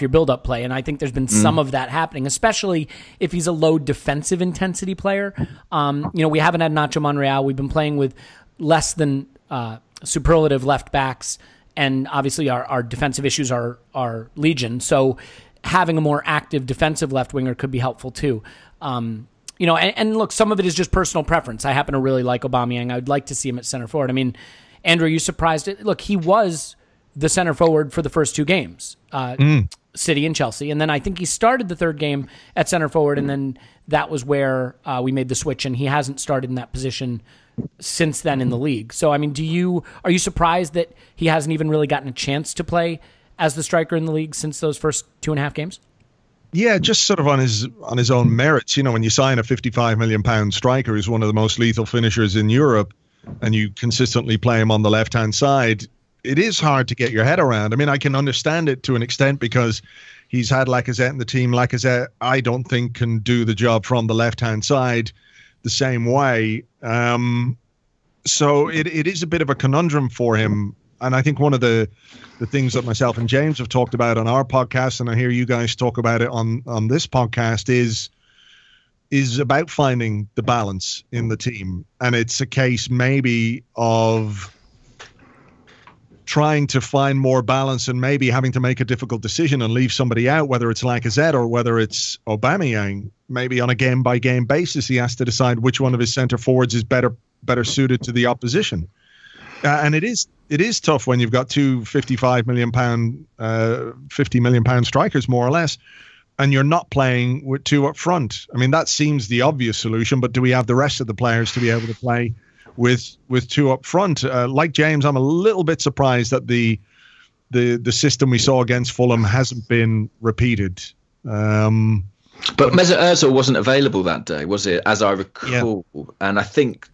your build-up play, and I think there's been some of that happening, especially if he's a low defensive intensity player. We haven't had Nacho Monreal. We've been playing with less than superlative left backs, and obviously our defensive issues are legion. So having a more active defensive left winger could be helpful too. And look, some of it is just personal preference. I happen to really like Aubameyang. I would like to see him at center forward. I mean, Andrew, are you surprised? Look, he was the center forward for the first two games, City and Chelsea. And then I think he started the third game at center forward, and then that was where we made the switch, and he hasn't started in that position since then in the league. So, I mean, are you surprised that he hasn't even really gotten a chance to play as the striker in the league since those first 2.5 games? Yeah, just sort of on his own merits. When you sign a £55 million striker who's one of the most lethal finishers in Europe, and you consistently play him on the left-hand side, it is hard to get your head around. I mean, I can understand it to an extent because he's had Lacazette in the team. Lacazette, I don't think, can do the job from the left-hand side the same way. So it is a bit of a conundrum for him. And I think one of the things that myself and James have talked about on our podcast, and I hear you guys talk about it on this podcast, is about finding the balance in the team. And it's a case maybe of trying to find more balance and maybe having to make a difficult decision and leave somebody out, whether it's Lacazette or whether it's Aubameyang. Maybe on a game-by-game basis, he has to decide which one of his centre forwards is better suited to the opposition. And it is tough when you've got two £50 million strikers, more or less, and you're not playing with two up front. I mean, that seems the obvious solution, but do we have the rest of the players to be able to play with two up front? Like James, I'm a little bit surprised that the system we saw against Fulham hasn't been repeated. But Mesut Ozil wasn't available that day, was it? As I recall, yeah. And I think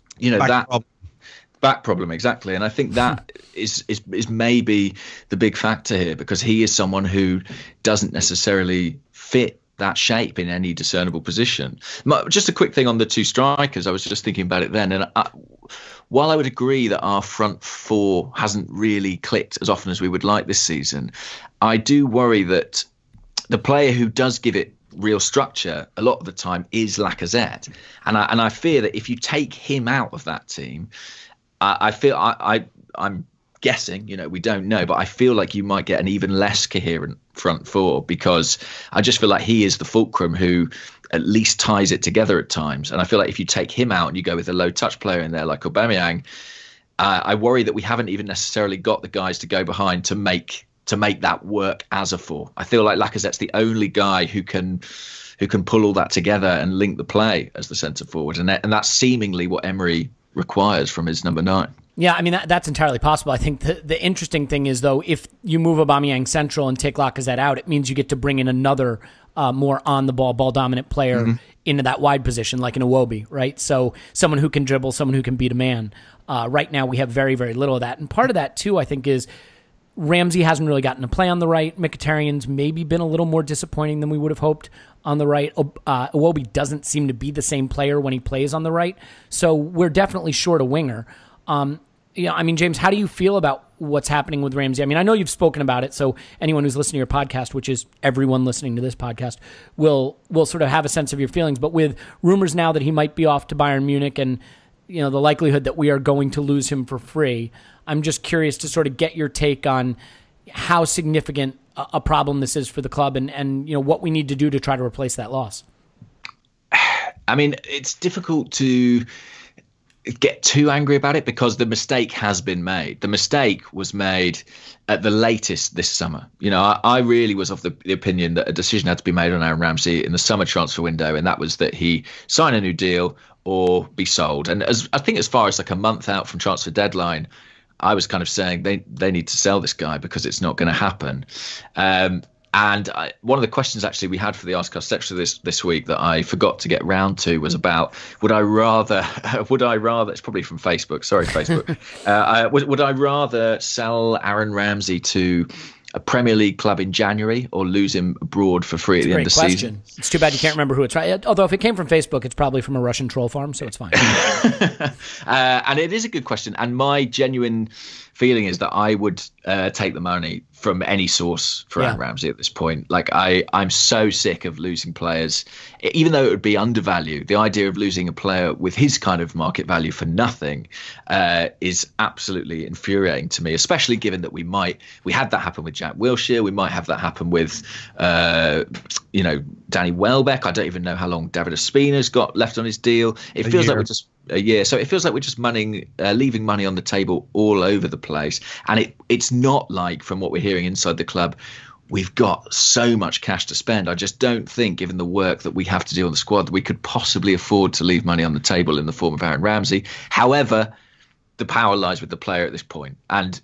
back problem, exactly. And I think that is maybe the big factor here, because he is someone who doesn't necessarily fit that shape in any discernible position. Just a quick thing on the two strikers. I was just thinking about it then, and while I would agree that our front four hasn't really clicked as often as we would like this season, I do worry that the player who does give it real structure a lot of the time is Lacazette, and I fear that if you take him out of that team, I'm guessing, we don't know, but I feel like you might get an even less coherent front four, because I just feel like he is the fulcrum who at least ties it together at times. And I feel like if you take him out and you go with a low touch player in there like Aubameyang, I worry that we haven't even necessarily got the guys to go behind to make that work as a 4. I feel like Lacazette's the only guy who can pull all that together and link the play as the centre forward, and that's seemingly what Emery requires from his number 9. Yeah, I mean, that's entirely possible. I think the interesting thing is, though, if you move Aubameyang central and take Lacazette out, it means you get to bring in another more on-the-ball, ball-dominant player into that wide position, like an Iwobi, right? So someone who can dribble, someone who can beat a man. Right now, we have very, very little of that. And part of that, too, I think, is Ramsey hasn't really gotten to play on the right. Mkhitaryan's maybe been a little more disappointing than we would have hoped on the right. Iwobi doesn't seem to be the same player when he plays on the right. So we're definitely short a winger. I mean, James, how do you feel about what's happening with Ramsey? I mean, I know you've spoken about it, so anyone who's listening to your podcast, which is everyone listening to this podcast, will sort of have a sense of your feelings. But with rumors now that he might be off to Bayern Munich and the likelihood that we are going to lose him for free, I'm just curious to sort of get your take on how significant a problem this is for the club and what we need to do to try to replace that loss. I mean, it's difficult to get too angry about it because the mistake has been made. The mistake was made at the latest this summer. I really was of the opinion that a decision had to be made on Aaron Ramsey in the summer transfer window, and that was that he sign a new deal or be sold. And I think as far as like a month out from transfer deadline, I was kind of saying they need to sell this guy because it's not going to happen. One of the questions actually we had for the Arsecast Extra this week that I forgot to get round to was about would I rather it's probably from Facebook, sorry Facebook, would I rather sell Aaron Ramsey to a Premier League club in January or lose him abroad for free at the end of the season? It's too bad you can't remember who it's right. Although if it came from Facebook, it's probably from a Russian troll farm, so it's fine. And it is a good question. And my genuine feeling is that I would take the money from any source for Aaron Ramsey at this point. Like I'm so sick of losing players, even though it would be undervalued. The idea of losing a player with his kind of market value for nothing is absolutely infuriating to me, especially given that we had that happen with Jack Wilshere. We might have that happen with, Danny Welbeck. I don't even know how long David Ospina's got left on his deal. It feels like we're just a year. So it feels like we're just leaving money on the table all over the place. And it's not like, from what we're hearing inside the club, we've got so much cash to spend. I just don't think, given the work that we have to do on the squad, that we could possibly afford to leave money on the table in the form of Aaron Ramsey. However, the power lies with the player at this point. And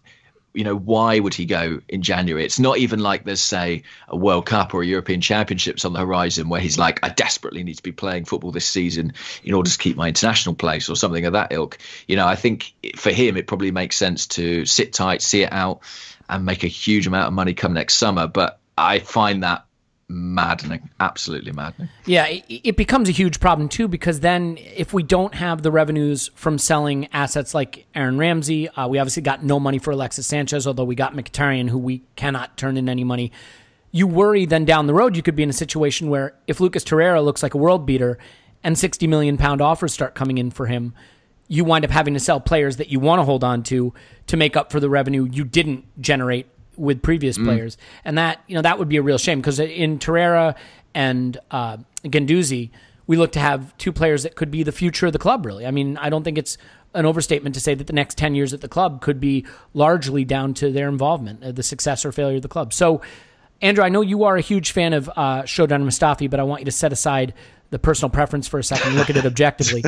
why would he go in January? It's not even like there's, say, a World Cup or a European Championships on the horizon where he's like, I desperately need to be playing football this season in order to keep my international place or something of that ilk. I think for him, it probably makes sense to sit tight, see it out and make a huge amount of money come next summer. But I find that maddening, absolutely maddening. Yeah, it becomes a huge problem too, because then if we don't have the revenues from selling assets like Aaron Ramsey, we obviously got no money for Alexis Sanchez, although we got Mkhitaryan, who we cannot turn in any money. You worry then down the road you could be in a situation where if Lucas Torreira looks like a world beater and £60 million offers start coming in for him, you wind up having to sell players that you want to hold on to make up for the revenue you didn't generate with previous players. And that would be a real shame, because in Torreira and Guendouzi, we look to have two players that could be the future of the club, really. I mean, I don't think it's an overstatement to say that the next 10 years at the club could be largely down to their involvement, the success or failure of the club. So, Andrew, I know you are a huge fan of Shodan Mustafi, but I want you to set aside the personal preference for a second and look at it objectively.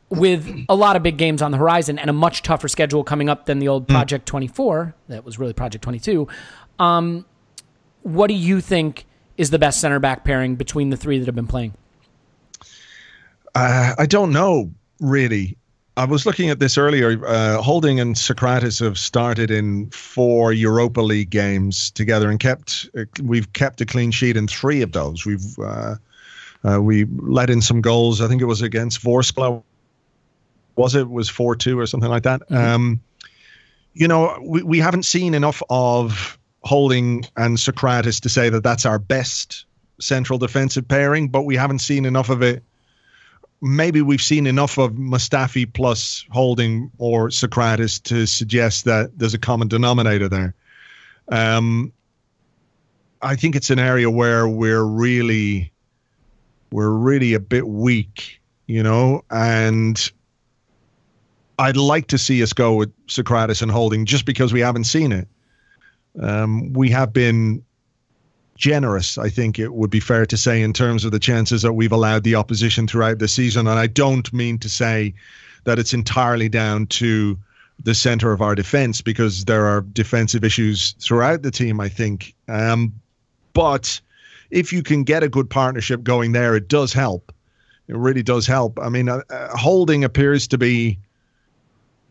With a lot of big games on the horizon and a much tougher schedule coming up than the old Project 24, that was really Project 22, what do you think is the best center back pairing between the three that have been playing? I don't know, really. I was looking at this earlier. Holding and Socrates have started in 4 Europa League games together and we've kept a clean sheet in 3 of those. We let in some goals. I think it was against Vorskla. Was 4-2 or something like that? Mm-hmm. We haven't seen enough of Holding and Socrates to say that that's our best central defensive pairing, but we haven't seen enough of it. Maybe we've seen enough of Mustafi plus Holding or Socrates to suggest that there's a common denominator there. I think it's an area where we're really a bit weak, and I'd like to see us go with Socrates and Holding just because we haven't seen it. We have been generous, I think it would be fair to say, in terms of the chances that we've allowed the opposition throughout the season. And I don't mean to say that it's entirely down to the center of our defense, because there are defensive issues throughout the team, I think. But if you can get a good partnership going there, it does help. It really does help. I mean, Holding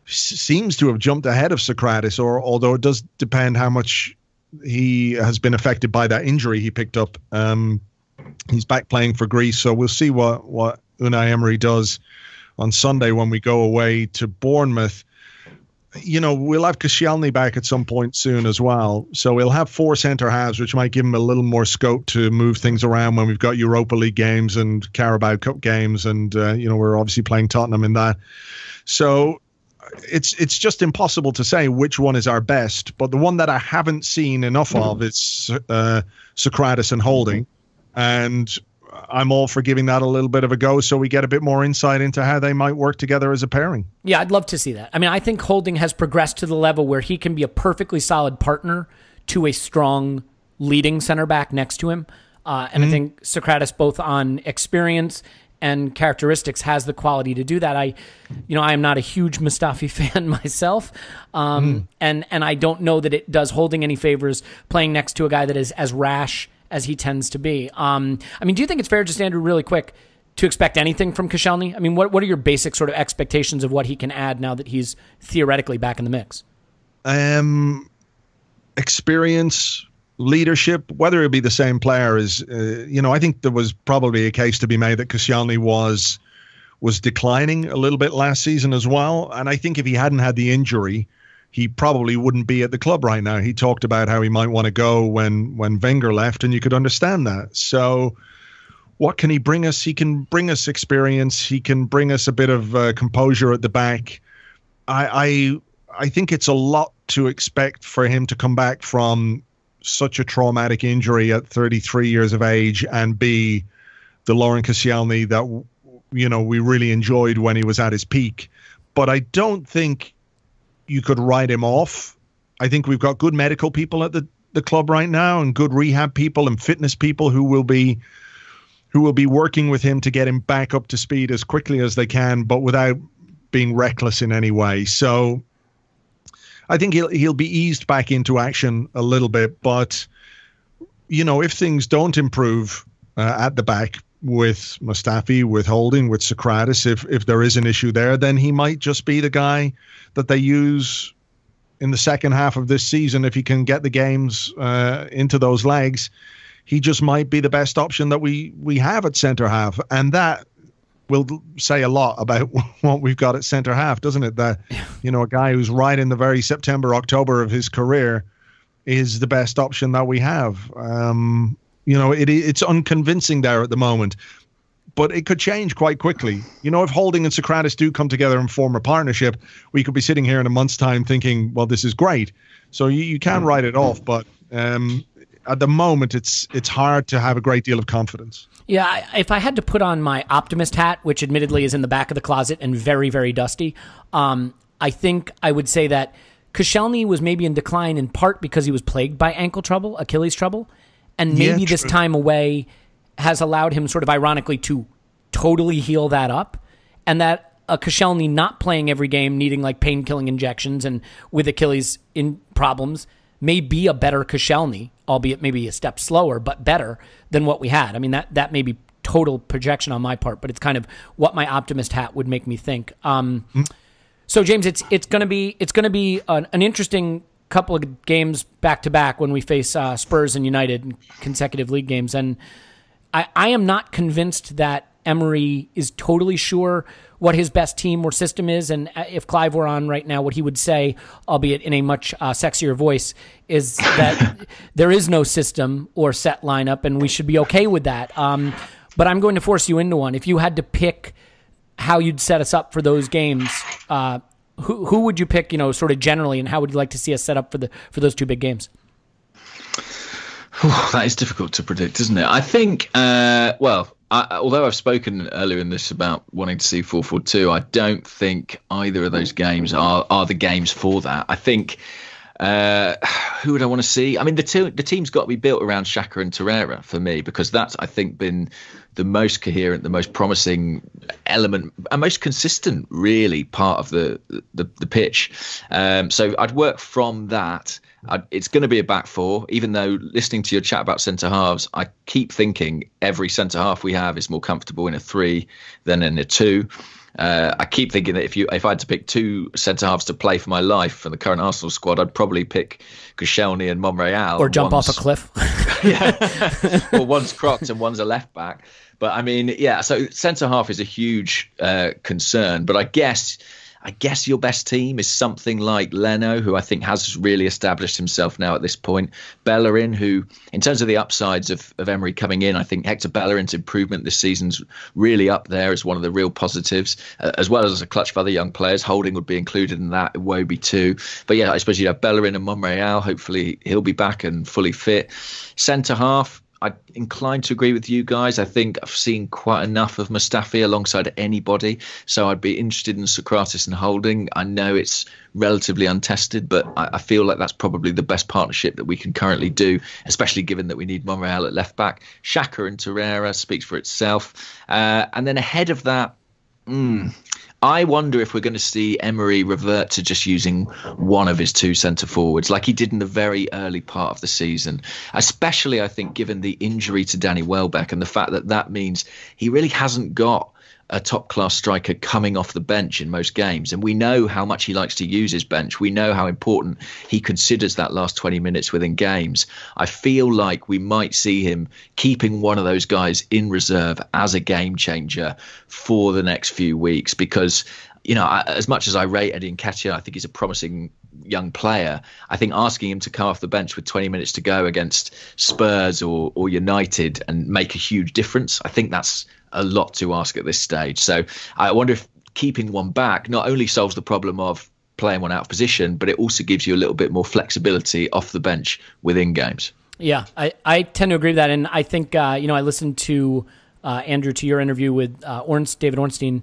seems to have jumped ahead of Socrates, although it does depend how much he has been affected by that injury he picked up. He's back playing for Greece, so we'll see what Unai Emery does on Sunday when we go away to Bournemouth. You know, we'll have Koscielny back at some point soon as well, so we'll have 4 centre halves, which might give him a little more scope to move things around when we've got Europa League games and Carabao Cup games, and we're obviously playing Tottenham in that. So it's just impossible to say which one is our best, but the one that I haven't seen enough of is Socrates and Holding, and I'm all for giving that a little bit of a go so we get a bit more insight into how they might work together as a pairing. Yeah, I'd love to see that. I mean, I think Holding has progressed to the level where he can be a perfectly solid partner to a strong leading center back next to him, and I think Socrates, both on experience and characteristics, has the quality to do that. I am not a huge Mustafi fan myself, and I don't know that it does Holding any favors playing next to a guy that is as rash as he tends to be. I mean, do you think it's fair, just Andrew, really quick, to expect anything from Koscielny? I mean, what are your basic sort of expectations of what he can add now that he's theoretically back in the mix? Experience, leadership, whether it be the same player is, I think there was probably a case to be made that Koscielny was declining a little bit last season as well. And I think if he hadn't had the injury, he probably wouldn't be at the club right now. He talked about how he might want to go when Wenger left, and you could understand that. So what can he bring us? He can bring us experience. He can bring us a bit of composure at the back. I think it's a lot to expect for him to come back from such a traumatic injury at 33 years of age and be the Laurent Koscielny that, we really enjoyed when he was at his peak. But I don't think you could write him off. I think we've got good medical people at the club right now, and good rehab people and fitness people who will be working with him to get him back up to speed as quickly as they can, but without being reckless in any way. So I think he'll be eased back into action a little bit, but if things don't improve at the back with Mustafi, with Holding, with Socrates, if there is an issue there, then he might just be the guy that they use in the second half of this season. If he can get the games into those legs, he just might be the best option that we have at centre half, and that will say a lot about what we've got at centre half, doesn't it? That, a guy who's right in the very September, October of his career is the best option that we have. It's unconvincing there at the moment, but it could change quite quickly. If Holding and Socrates do come together and form a partnership, we could be sitting here in a month's time thinking, well, this is great. So you can't write it off, but at the moment, it's hard to have a great deal of confidence. Yeah, if I had to put on my optimist hat, which admittedly is in the back of the closet and very, very dusty, I think I would say that Koscielny was maybe in decline in part because he was plagued by ankle trouble, Achilles trouble, and maybe this time away has allowed him sort of ironically to totally heal that up, and that a Koscielny not playing every game, needing like pain-killing injections and with Achilles in problems, may be a better Koscielny, albeit maybe a step slower, but better than what we had. I mean, that may be total projection on my part, but it's kind of what my optimist hat would make me think. So James, it's going to be an interesting couple of games back to back when we face Spurs and United in consecutive league games, and I am not convinced that Emery is totally sure what his best team or system is. And if Clive were on right now, what he would say, albeit in a much sexier voice, is that there is no system or set lineup, and we should be okay with that. But I'm going to force you into one. If you had to pick how you'd set us up for those games, who would you pick, sort of generally, and how would you like to see us set up for those two big games? That is difficult to predict, isn't it? I think, I although I've spoken earlier in this about wanting to see 4-4-2, I don't think either of those games are the games for that. I think who would I want to see? I mean, the team's got to be built around Xhaka and Torreira for me, because that's, I think, been the most coherent, the most promising element, and most consistent, really, part of the pitch. So I'd work from that. It's going to be a back four, even though listening to your chat about centre halves, I keep thinking every centre half we have is more comfortable in a 3 than in a 2. I keep thinking that if I had to pick 2 centre halves to play for my life from the current Arsenal squad, I'd probably pick Koscielny and Monreal. Or jump off a cliff. Yeah. Well, one's crocked and one's a left back. But I mean, yeah, so centre half is a huge concern. But I guess your best team is something like Leno, who I think has really established himself now at this point. Bellerin, who, in terms of the upsides of Emery coming in, I think Hector Bellerin's improvement this season's really up there as one of the real positives, as well as a clutch of other young players. Holding would be included in that, Iwobi too. But yeah, I suppose you'd have Bellerin and Monreal. Hopefully he'll be back and fully fit. Centre half, I'm inclined to agree with you guys. I think I've seen quite enough of Mustafi alongside anybody. So I'd be interested in Socrates and Holding. I know it's relatively untested, but I feel like that's probably the best partnership that we can currently do, especially given that we need Monreal at left back. Xhaka and Torreira speaks for itself. And then ahead of that, I wonder if we're going to see Emery revert to just using one of his 2 centre forwards like he did in the very early part of the season, especially, I think, given the injury to Danny Welbeck and the fact that means he really hasn't got a top-class striker coming off the bench in most games. And we know how much he likes to use his bench. We know how important he considers that last 20 minutes within games. I feel like we might see him keeping one of those guys in reserve as a game changer for the next few weeks, because, you know, as much as I rate Eddie Nketiah, I think he's a promising young player. I think asking him to come off the bench with 20 minutes to go against Spurs or United and make a huge difference, I think that's a lot to ask at this stage. So I wonder if keeping one back not only solves the problem of playing one out of position, but it also gives you a little bit more flexibility off the bench within games. Yeah, I tend to agree with that. And I think, I listened to, Andrew, to your interview with David Ornstein.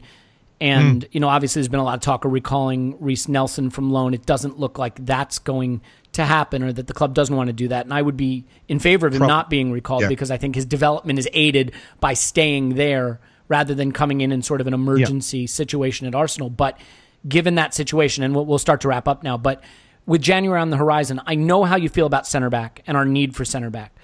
And, obviously there's been a lot of talk of recalling Reece Nelson from loan. It doesn't look like that's going to happen, or that the club doesn't want to do that. And I would be in favor of him not being recalled, because I think his development is aided by staying there rather than coming in sort of an emergency situation at Arsenal. But given that situation, and we'll start to wrap up now, but with January on the horizon, I know how you feel about center back and our need for center back.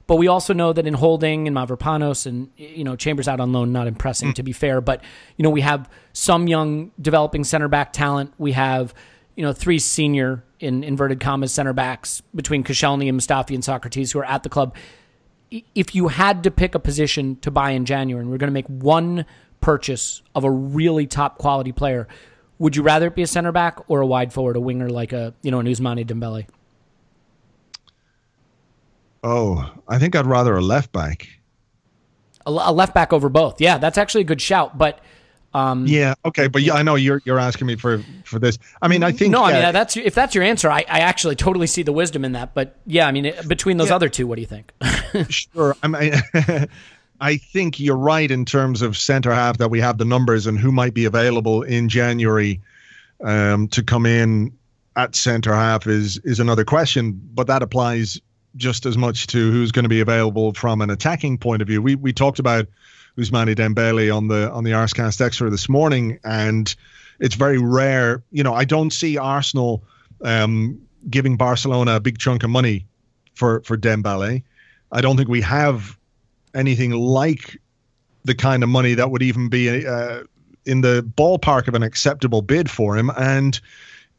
But we also know that in Holding and Mavropanos and, Chambers out on loan, not impressing to be fair. But, we have some young developing center back talent. We have, 3 senior, in inverted commas, center backs between Koscielny and Mustafi and Socrates who are at the club. If you had to pick a position to buy in January and we're going to make one purchase of a really top quality player, would you rather it be a center back or a wide forward, a winger like an Ousmane Dembele? Oh, I think I'd rather a left back. A left back over both. Yeah, that's actually a good shout. But yeah, okay, but I know you're asking me for this. I mean, I think that's if that's your answer, I actually totally see the wisdom in that. But yeah, I mean, between those other two, what do you think? Sure, I think you're right in terms of centre half, that we have the numbers and who might be available in January to come in at centre half is another question, but that applies just as much to who's going to be available from an attacking point of view. We talked about Ousmane Dembele on the Arsecast Extra this morning, and it's very rare. I don't see Arsenal giving Barcelona a big chunk of money for Dembele. I don't think we have anything like the kind of money that would even be in the ballpark of an acceptable bid for him. And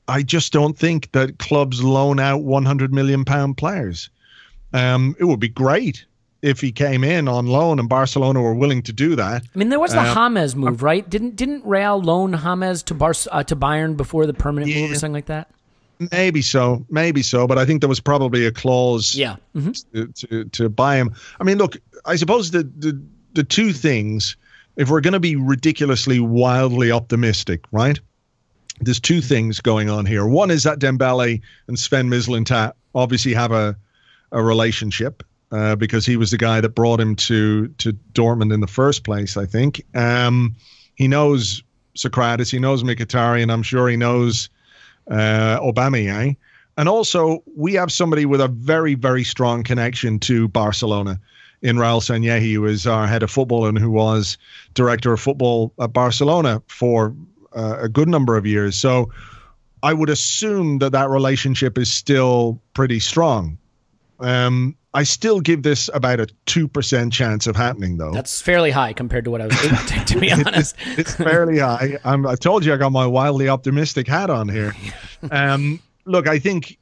I just don't think that clubs loan out £100 million players. It would be great if he came in on loan and Barcelona were willing to do that. I mean, there was the James move, right? Didn't Real loan James to Bayern before the permanent move or something like that? Maybe so. But I think there was probably a clause to buy him. I mean, look, I suppose the two things, if we're going to be ridiculously wildly optimistic, right? There's two things going on here. One is that Dembele and Sven Mislintat obviously have a relationship. because he was the guy that brought him to Dortmund in the first place, I think. He knows Socrates, he knows Mkhitaryan, I'm sure he knows Aubameyang. And also, we have somebody with a very, very strong connection to Barcelona in Raul Sanyehi, who is our head of football and who was director of football at Barcelona for a good number of years. So I would assume that relationship is still pretty strong. I still give this about a 2% chance of happening, though. That's fairly high compared to what I was expecting, to be honest. It's fairly high. I told you I got my wildly optimistic hat on here. Look, I think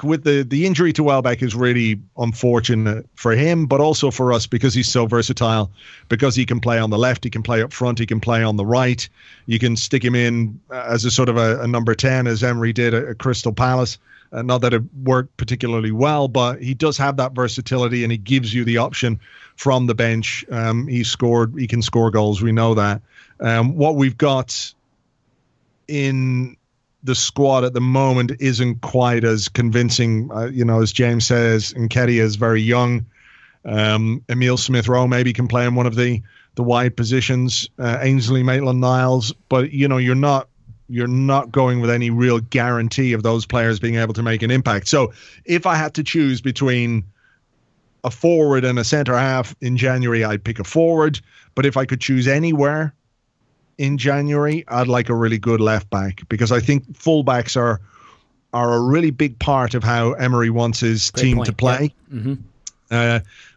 with the injury to Welbeck is really unfortunate for him, but also for us because he's so versatile, because he can play on the left, he can play up front, he can play on the right. You can stick him in as a sort of a number 10, as Emery did at Crystal Palace. Not that it worked particularly well, but he does have that versatility and he gives you the option from the bench. He can score goals. We know that. What we've got in the squad at the moment isn't quite as convincing. As James says, Nketiah is very young. Emile Smith-Rowe maybe can play in one of the wide positions. Ainsley Maitland-Niles, but you're not going with any real guarantee of those players being able to make an impact. So if I had to choose between a forward and a centre half in January, I'd pick a forward. But if I could choose anywhere in January, I'd like a really good left back, because I think fullbacks are a really big part of how Emery wants his team to play. Yeah. Mm-hmm.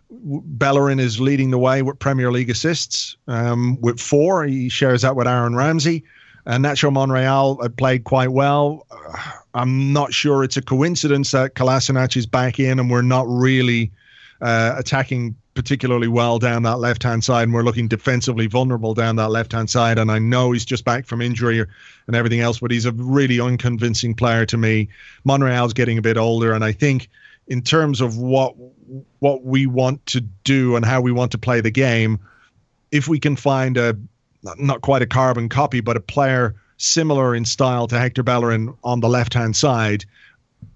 Bellerin is leading the way with Premier League assists with 4. He shares that with Aaron Ramsey. Nacho Monreal played quite well. I'm not sure it's a coincidence that Kolasinac is back in and we're not really attacking particularly well down that left-hand side, and we're looking defensively vulnerable down that left-hand side. And I know he's just back from injury and everything else, but he's a really unconvincing player to me. Monreal's getting a bit older, and I think in terms of what we want to do and how we want to play the game, if we can find not quite a carbon copy, but a player similar in style to Hector Bellerin on the left-hand side,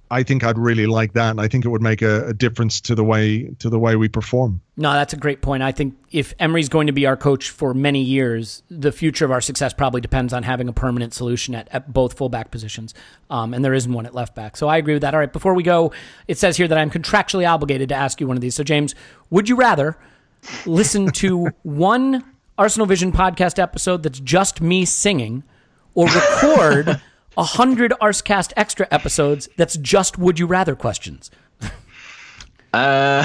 I think I'd really like that, and I think it would make a difference to the way we perform. No, that's a great point. I think if Emery's going to be our coach for many years, the future of our success probably depends on having a permanent solution at both fullback positions, and there isn't one at left back. So I agree with that. All right, before we go, it says here that I'm contractually obligated to ask you one of these. So James, would you rather listen to one Arsenal Vision podcast episode that's just me singing, or record 100 Arsecast Extra episodes that's just would you rather questions? Wow,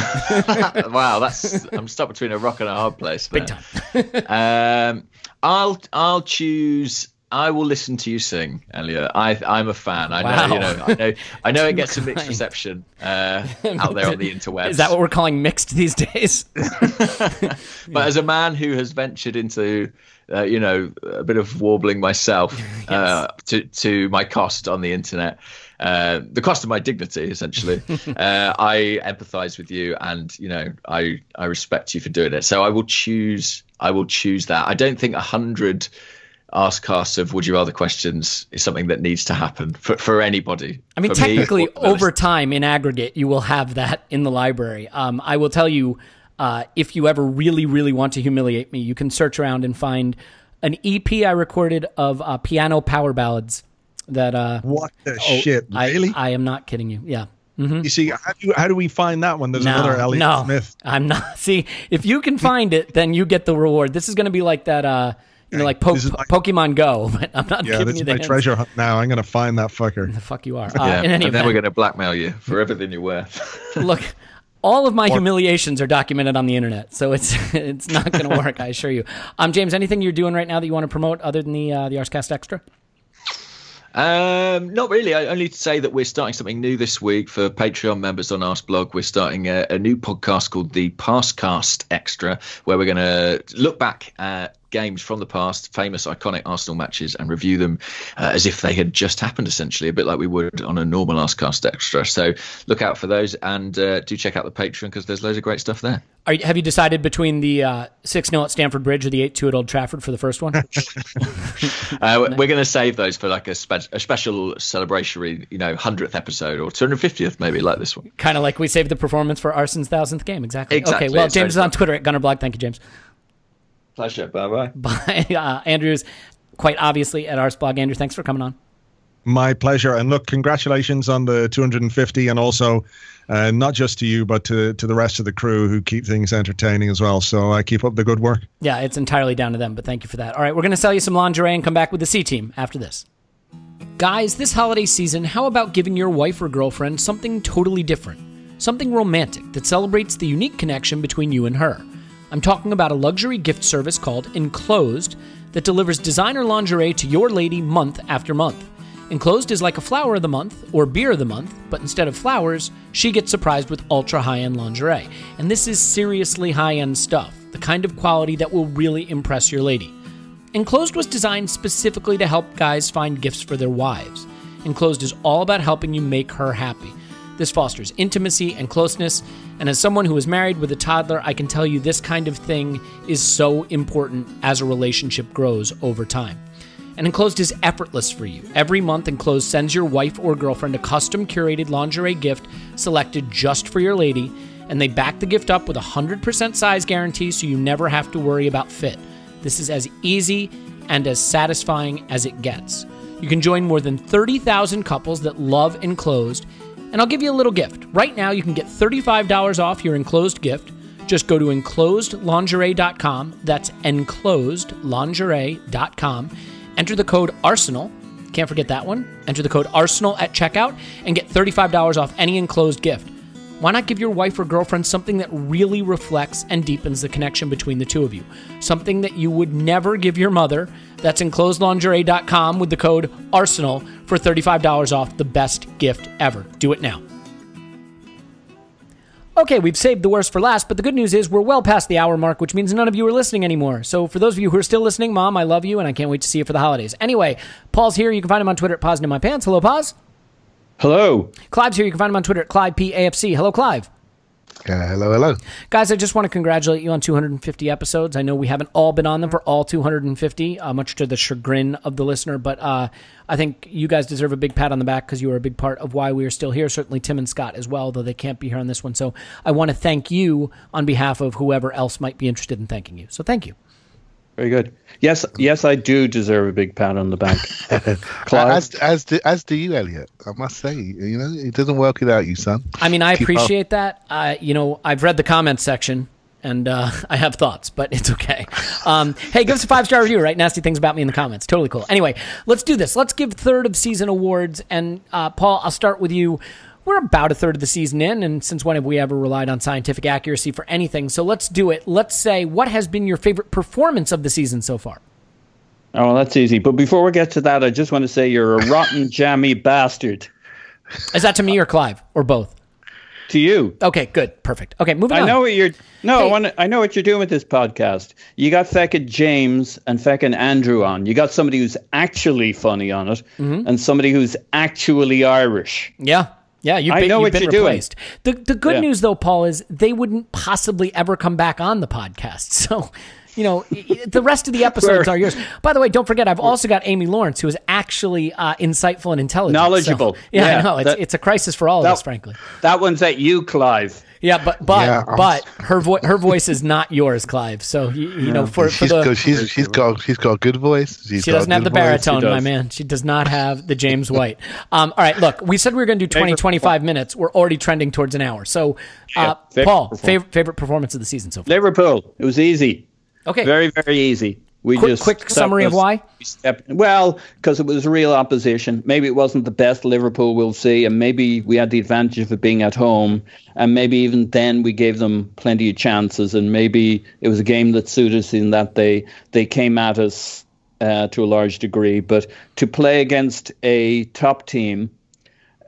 I'm stuck between a rock and a hard place. Big time. I'll choose. I will listen to you sing, Elliot. I'm a fan. I know. I know it gets a mixed reception out there on the interwebs. Is that what we're calling mixed these days? But as a man who has ventured into a bit of warbling myself, yes, to my cost on the internet, the cost of my dignity, essentially, I empathise with you, and I respect you for doing it. So I will choose that. I don't think 100 Arsecast of Would You Rather questions is something that needs to happen for anybody. I mean, technically, over time, in aggregate, you will have that in the library. I will tell you, if you ever really, really want to humiliate me, you can search around and find an EP I recorded of piano power ballads. That what the shit? Really? I am not kidding you. Yeah. Mm-hmm. You see, how do we find that one? There's another Elliot Smith. I'm not. See, if you can find it, then you get the reward. This is going to be like that. Like Pokemon Go, but I'm not giving you the my treasure hunt now. I'm going to find that fucker. The fuck you are. And then we're going to blackmail you for everything you're worth. Look, all of my humiliations are documented on the internet, so it's not going to work, I assure you. James, anything you're doing right now that you want to promote other than the Arsecast Extra? Not really. I only to say that we're starting something new this week for Patreon members on Arsblog. We're starting a new podcast called the Arsecast Extra, where we're going to look back at games from the past, famous, iconic Arsenal matches, and review them as if they had just happened, essentially, a bit like we would on a normal Arsecast Extra. So look out for those, and do check out the Patreon because there's loads of great stuff there. Have you decided between the 6-0 at Stamford Bridge or the 8-2 at Old Trafford for the first one? We're going to save those for like a special celebratory, 100th episode or 250th, maybe, like this one. Kind of like we saved the performance for Arsenal's 1000th game. Exactly. Okay, well, James is on Twitter at Gunnerblog. Thank you, James. Pleasure. Bye-bye. Bye. Andrew's quite obviously at Arsblog. Andrew, thanks for coming on. My pleasure. And look, congratulations on the 250, and also not just to you, but to the rest of the crew who keep things entertaining as well. So I keep up the good work. Yeah, it's entirely down to them, but thank you for that. All right, we're going to sell you some lingerie and come back with the C Team after this. Guys, this holiday season, how about giving your wife or girlfriend something totally different? Something romantic that celebrates the unique connection between you and her. I'm talking about a luxury gift service called Enclosed that delivers designer lingerie to your lady month after month. Enclosed is like a flower of the month or beer of the month, but instead of flowers, she gets surprised with ultra high-end lingerie. And this is seriously high-end stuff, the kind of quality that will really impress your lady. Enclosed was designed specifically to help guys find gifts for their wives. Enclosed is all about helping you make her happy. This fosters intimacy and closeness, and as someone who is married with a toddler, I can tell you this kind of thing is so important as a relationship grows over time. And Enclosed is effortless for you. Every month, Enclosed sends your wife or girlfriend a custom-curated lingerie gift selected just for your lady, and they back the gift up with a 100% size guarantee so you never have to worry about fit. This is as easy and as satisfying as it gets. You can join more than 30,000 couples that love Enclosed, and I'll give you a little gift. Right now, you can get $35 off your Enclosed gift. Just go to enclosedlingerie.com. That's enclosedlingerie.com. Enter the code ARSENAL. Can't forget that one. Enter the code ARSENAL at checkout and get $35 off any Enclosed gift. Why not give your wife or girlfriend something that really reflects and deepens the connection between the two of you? Something that you would never give your mother. That's enclosedlingerie.com with the code ARSENAL for $35 off, the best gift ever. Do it now. Okay, we've saved the worst for last, but the good news is we're well past the hour mark, which means none of you are listening anymore. So for those of you who are still listening, Mom, I love you, and I can't wait to see you for the holidays. Anyway, Paul's here. You can find him on Twitter at PosInMyPants. Hello, Pos. Hello. Clive's here. You can find him on Twitter at ClivePAFC. Hello, Clive. Hello. Guys, I just want to congratulate you on 250 episodes. I know we haven't all been on them for all 250, much to the chagrin of the listener, but I think you guys deserve a big pat on the back because you are a big part of why we are still here. Certainly Tim and Scott as well, though they can't be here on this one. So I want to thank you on behalf of whoever else might be interested in thanking you. So thank you. Very good. Yes, I do deserve a big pat on the back. Clive? As do you, Elliot. I must say, it doesn't work without you, son. I mean, I appreciate that. I've read the comments section, and I have thoughts, but it's okay. Hey, give us a 5-star review, right? Nasty things about me in the comments. Totally cool. Anyway, let's do this. Let's give third of season awards, and Paul, I'll start with you. We're about a third of the season in, and since when have we ever relied on scientific accuracy for anything? So let's do it. Let's say, what has been your favorite performance of the season so far? Oh, that's easy. But before we get to that, I just want to say you're a rotten, jammy bastard. Is that to me or Clive, or both? To you. Okay, good. Perfect. Okay, moving on. I know what you're... No, hey. I know what you're doing with this podcast. You got feckin' James and feckin' Andrew on. You got somebody who's actually funny on it, and somebody who's actually Irish. Yeah. Yeah, you've been replaced. The good news, though, Paul, is they wouldn't possibly ever come back on the podcast. So, the rest of the episodes are yours. By the way, don't forget, I've also got Amy Lawrence, who is actually insightful and intelligent. Knowledgeable. So, I know. It's a crisis for all of us, frankly. That one's at you, Clive. Yeah, but her voice is not yours, Clive. So she's got a good voice. She doesn't have the baritone, my man. She does not have the James White. All right, look, we said we were going to do 25 minutes. We're already trending towards an hour. So, Paul, favorite performance of the season so far? Liverpool. It was easy. Okay, very very easy. Quick summary of why? Well, because it was real opposition. Maybe it wasn't the best Liverpool we'll see, and maybe we had the advantage of it being at home, and maybe even then we gave them plenty of chances, and maybe it was a game that suited us in that they came at us to a large degree. But to play against a top team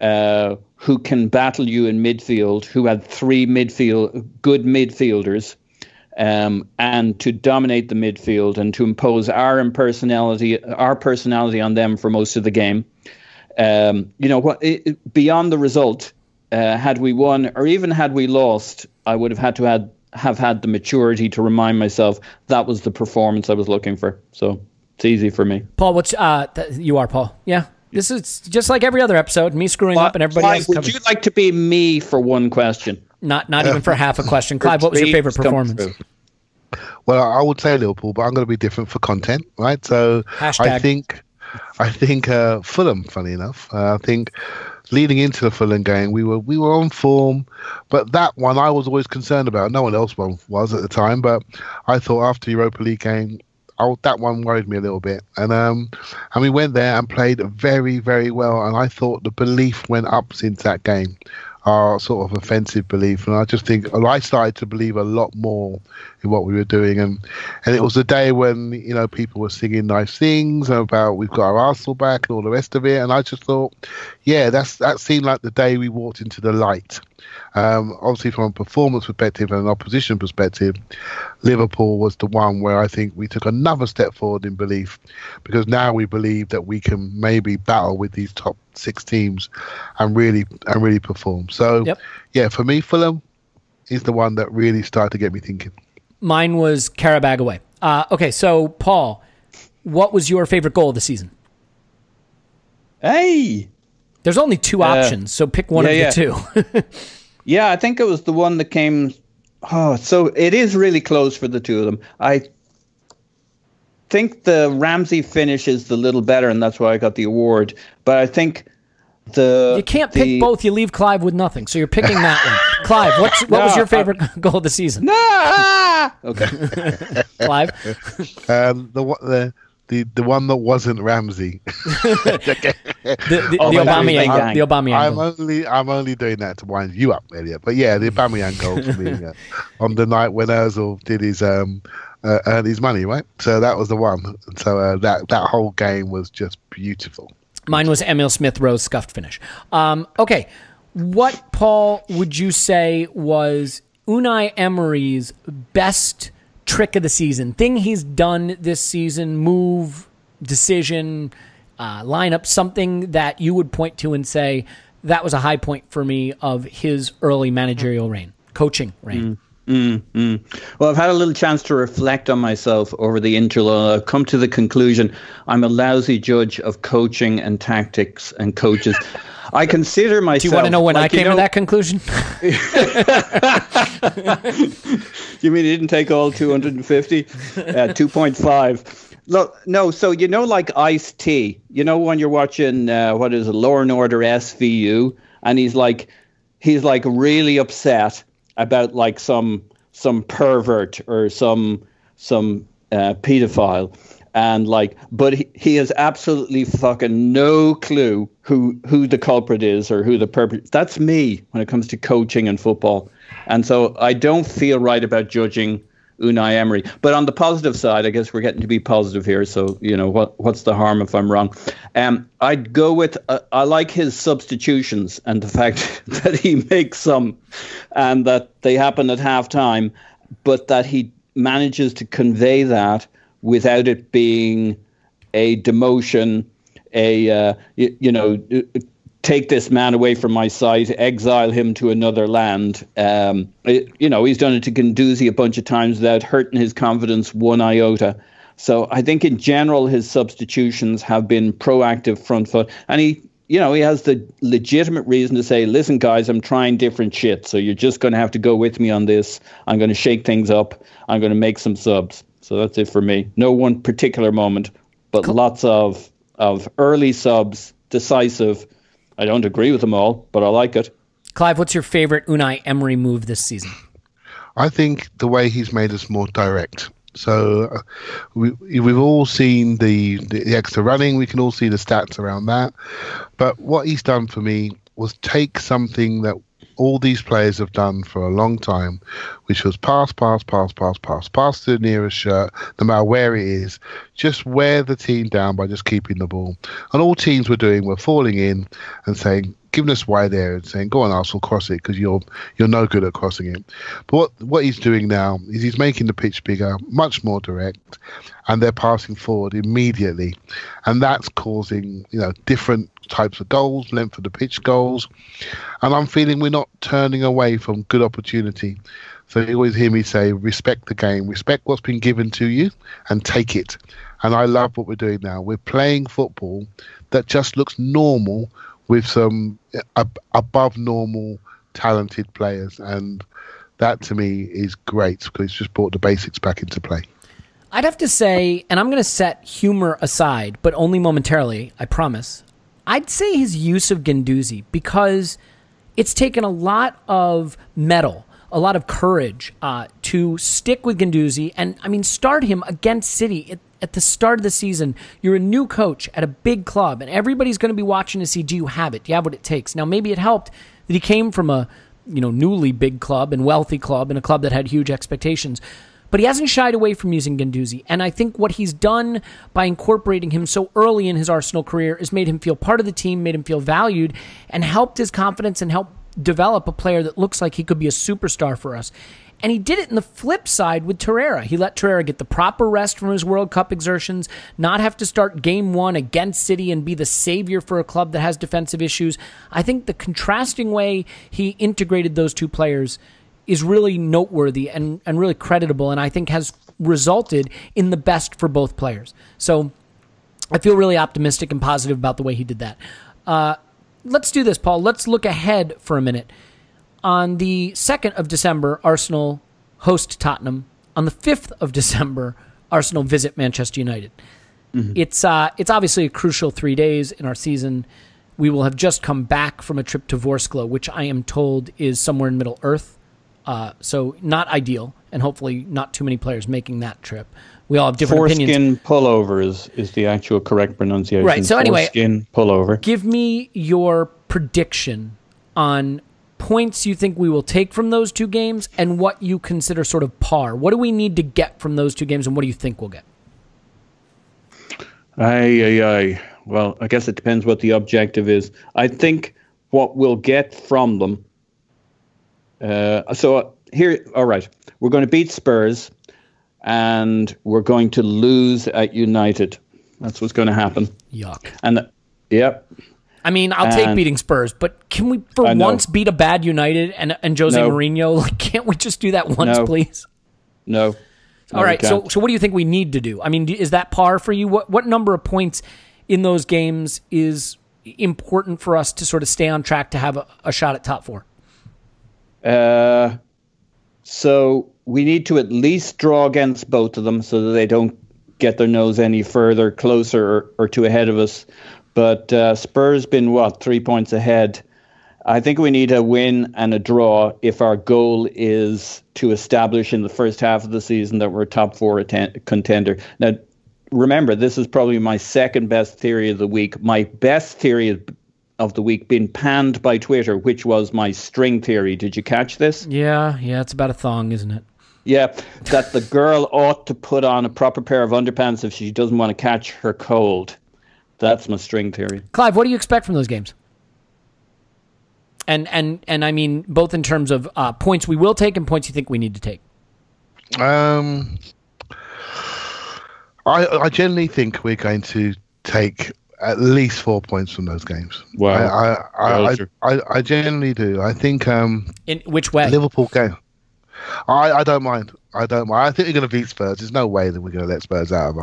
who can battle you in midfield, who had three good midfielders, and to dominate the midfield and to impose our personality on them for most of the game. Beyond the result, had we won or even had we lost, I would have had to have had the maturity to remind myself that was the performance I was looking for. So it's easy for me. Paul, what's you are Paul? Yeah. This is just like every other episode, me screwing up and everybody else covered. Would you like to be me for one question? Not even for half a question. Clive, what was your favorite performance? Well, I would say Liverpool, but I'm going to be different for content, right? So Hashtag. I think Fulham, funny enough, I think leading into the Fulham game, we were on form, but that one I was always concerned about. No one else was at the time, but I thought after the Europa League game, that one worried me a little bit. And we went there and played very, very well. And I thought the belief went up since that game, our sort of offensive belief. And I just think I started to believe a lot more in what we were doing. And it was a day when, people were singing nice things about we've got our Arsenal back and all the rest of it. And I just thought, yeah, that seemed like the day we walked into the light. Obviously, from a performance perspective and an opposition perspective, Liverpool was the one where I think we took another step forward in belief, because now we believe that we can maybe battle with these top 6 teams and really perform. So, Yeah, for me, Fulham is the one that really started to get me thinking. Mine was Qarabag away. Okay, so Paul, what was your favorite goal of the season? Hey! There's only 2 options, so pick one of the 2. Yeah, I think it was the one that came. Oh, so it is really close for the 2 of them. I think the Ramsey finish is the little better, and that's why I got the award. But I think you can't pick both. You leave Clive with nothing, so you're picking that one. Clive, what was your favorite goal of the season? No. Okay, Clive. The one that wasn't Ramsey. the Aubameyang. The Aubameyang. I'm only doing that to wind you up, Elliot. But yeah, the Aubameyang goal for me on the night when Ozil did his earn his money, right? So that was the one. So that whole game was just beautiful. Mine was Emil Smith-Rowe's scuffed finish. Okay, what, Paul, would you say was Unai Emery's best trick of the season, thing he's done this season, move, decision, lineup, something that you would point to and say that was a high point for me of his early managerial reign, coaching reign? Well, I've had a little chance to reflect on myself over the interlude. I've come to the conclusion I'm a lousy judge of coaching and tactics and coaches. I consider myself... Do you want to know when I came to that conclusion? You mean it didn't take all 250? 2.5. Look, no, so like Ice-T, when you're watching, what is it, Law and Order SVU, and he's like really upset about like some pervert or some pedophile. And but he has absolutely fucking no clue who the culprit is or who the perpetrator. That's me when it comes to coaching and football. And so I don't feel right about judging Unai Emery. But on the positive side, I guess we're getting to be positive here. So, what's the harm if I'm wrong? I'd go with, I like his substitutions and the fact that he makes some and that they happen at halftime, but that he manages to convey that without it being a demotion, take this man away from my sight, exile him to another land. He's done it to Guendouzi a bunch of times without hurting his confidence one iota. So I think in general his substitutions have been proactive front foot. And he has the legitimate reason to say, listen, guys, I'm trying different shit. So you're just going to have to go with me on this. I'm going to shake things up. I'm going to make some subs. So that's it for me. No one particular moment, but lots of early subs, decisive. I don't agree with them all, but I like it. Clive, what's your favorite Unai Emery move this season? I think the way he's made us more direct. So we've all seen the extra running. We can all see the stats around that. But what he's done for me was take something that all these players have done for a long time, which was pass to the nearest shirt, no matter where it is, just wear the team down by just keeping the ball. And all teams were doing were falling in and saying, giving us wide area and saying, "Go on, Arsenal, cross it," because you're no good at crossing it. But what he's doing now is he's making the pitch bigger, much more direct, and they're passing forward immediately, and that's causing different types of goals, length of the pitch goals, and I'm feeling we're not turning away from good opportunity. So you always hear me say, respect the game, respect what's been given to you, and take it. And I love what we're doing now. We're playing football that just looks normal with some above normal talented players, and that to me is great because it's just brought the basics back into play. I'd have to say, and I'm going to set humor aside, but only momentarily, I promise, I'd say his use of Guendouzi, because it's taken a lot of mettle, a lot of courage to stick with Guendouzi and, start him against City at the start of the season. You're a new coach at a big club, and everybody's going to be watching to see, do you have it? Do you have what it takes? Now, maybe it helped that he came from a newly big club and wealthy club and a club that had huge expectations. But he hasn't shied away from using Guendouzi, and I think what he's done by incorporating him so early in his Arsenal career has made him feel part of the team, made him feel valued, and helped his confidence and helped develop a player that looks like he could be a superstar for us. And he did it in the flip side with Torreira. He let Torreira get the proper rest from his World Cup exertions, not have to start game one against City and be the savior for a club that has defensive issues. I think the contrasting way he integrated those two players is really noteworthy and really creditable, and I think has resulted in the best for both players. So I feel really optimistic and positive about the way he did that. Let's do this, Paul. Let's look ahead for a minute. On the 2nd of December, Arsenal host Tottenham. On the 5th of December, Arsenal visit Manchester United. Mm-hmm. It's obviously a crucial 3 days in our season. We will have just come back from a trip to Vorskla, which I am told is somewhere in Middle Earth. So not ideal, and hopefully not too many players making that trip. We all have different opinions. Foreskin pullover is the actual correct pronunciation. Right, so anyway, foreskin pullover. Give me your prediction on points you think we will take from those two games and what you consider sort of par. What do we need to get from those two games, and what do you think we'll get? Well, I guess it depends what the objective is. I think what we'll get from them. So here, all right, we're going to beat Spurs, and we're going to lose at United. That's what's going to happen. Yuck. And yep. I'll take beating Spurs, but can we for once beat a bad United and Jose Mourinho? Like, can't we just do that once, please? No. All right. So what do you think we need to do? Is that par for you? What number of points in those games is important for us to sort of stay on track to have a shot at top four? So we need to at least draw against both of them so that they don't get their nose any further closer or too ahead of us. But Spurs been 3 points ahead. I think we need a win and a draw if our goal is to establish in the first half of the season that we're a top four contender. Now, remember, this is probably my second best theory of the week. My best theory of the week being panned by Twitter, which was my string theory. Did you catch this? Yeah, it's about a thong, isn't it? Yeah, that the girl ought to put on a proper pair of underpants if she doesn't want to catch her cold. That's my string theory. Clive, what do you expect from those games? And both in terms of points we will take and points you think we need to take. I generally think we're going to take at least 4 points from those games. Wow. I generally do. I think in which way? Liverpool game. I don't mind. I think we're going to beat Spurs. There's no way that we're going to let Spurs out of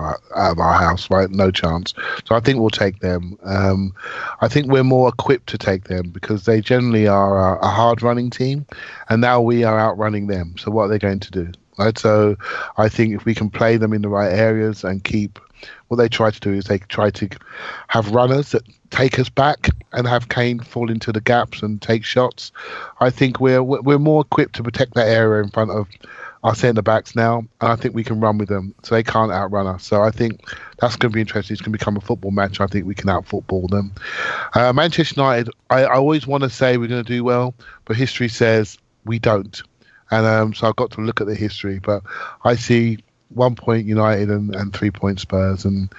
our house, right? No chance. So I think we'll take them. I think we're more equipped to take them because they generally are a hard-running team, and now we are outrunning them. So what are they going to do? Right. So I think if we can play them in the right areas and keep. What they try to do is they try to have runners that take us back and have Kane fall into the gaps and take shots. I think we're more equipped to protect that area in front of our centre-backs now, and I think we can run with them, so they can't outrun us. So I think that's going to be interesting. It's going to become a football match. I think we can out-football them. Manchester United, I always want to say we're going to do well, but history says we don't. And so I've got to look at the history, but I see 1 point United and 3 point Spurs, and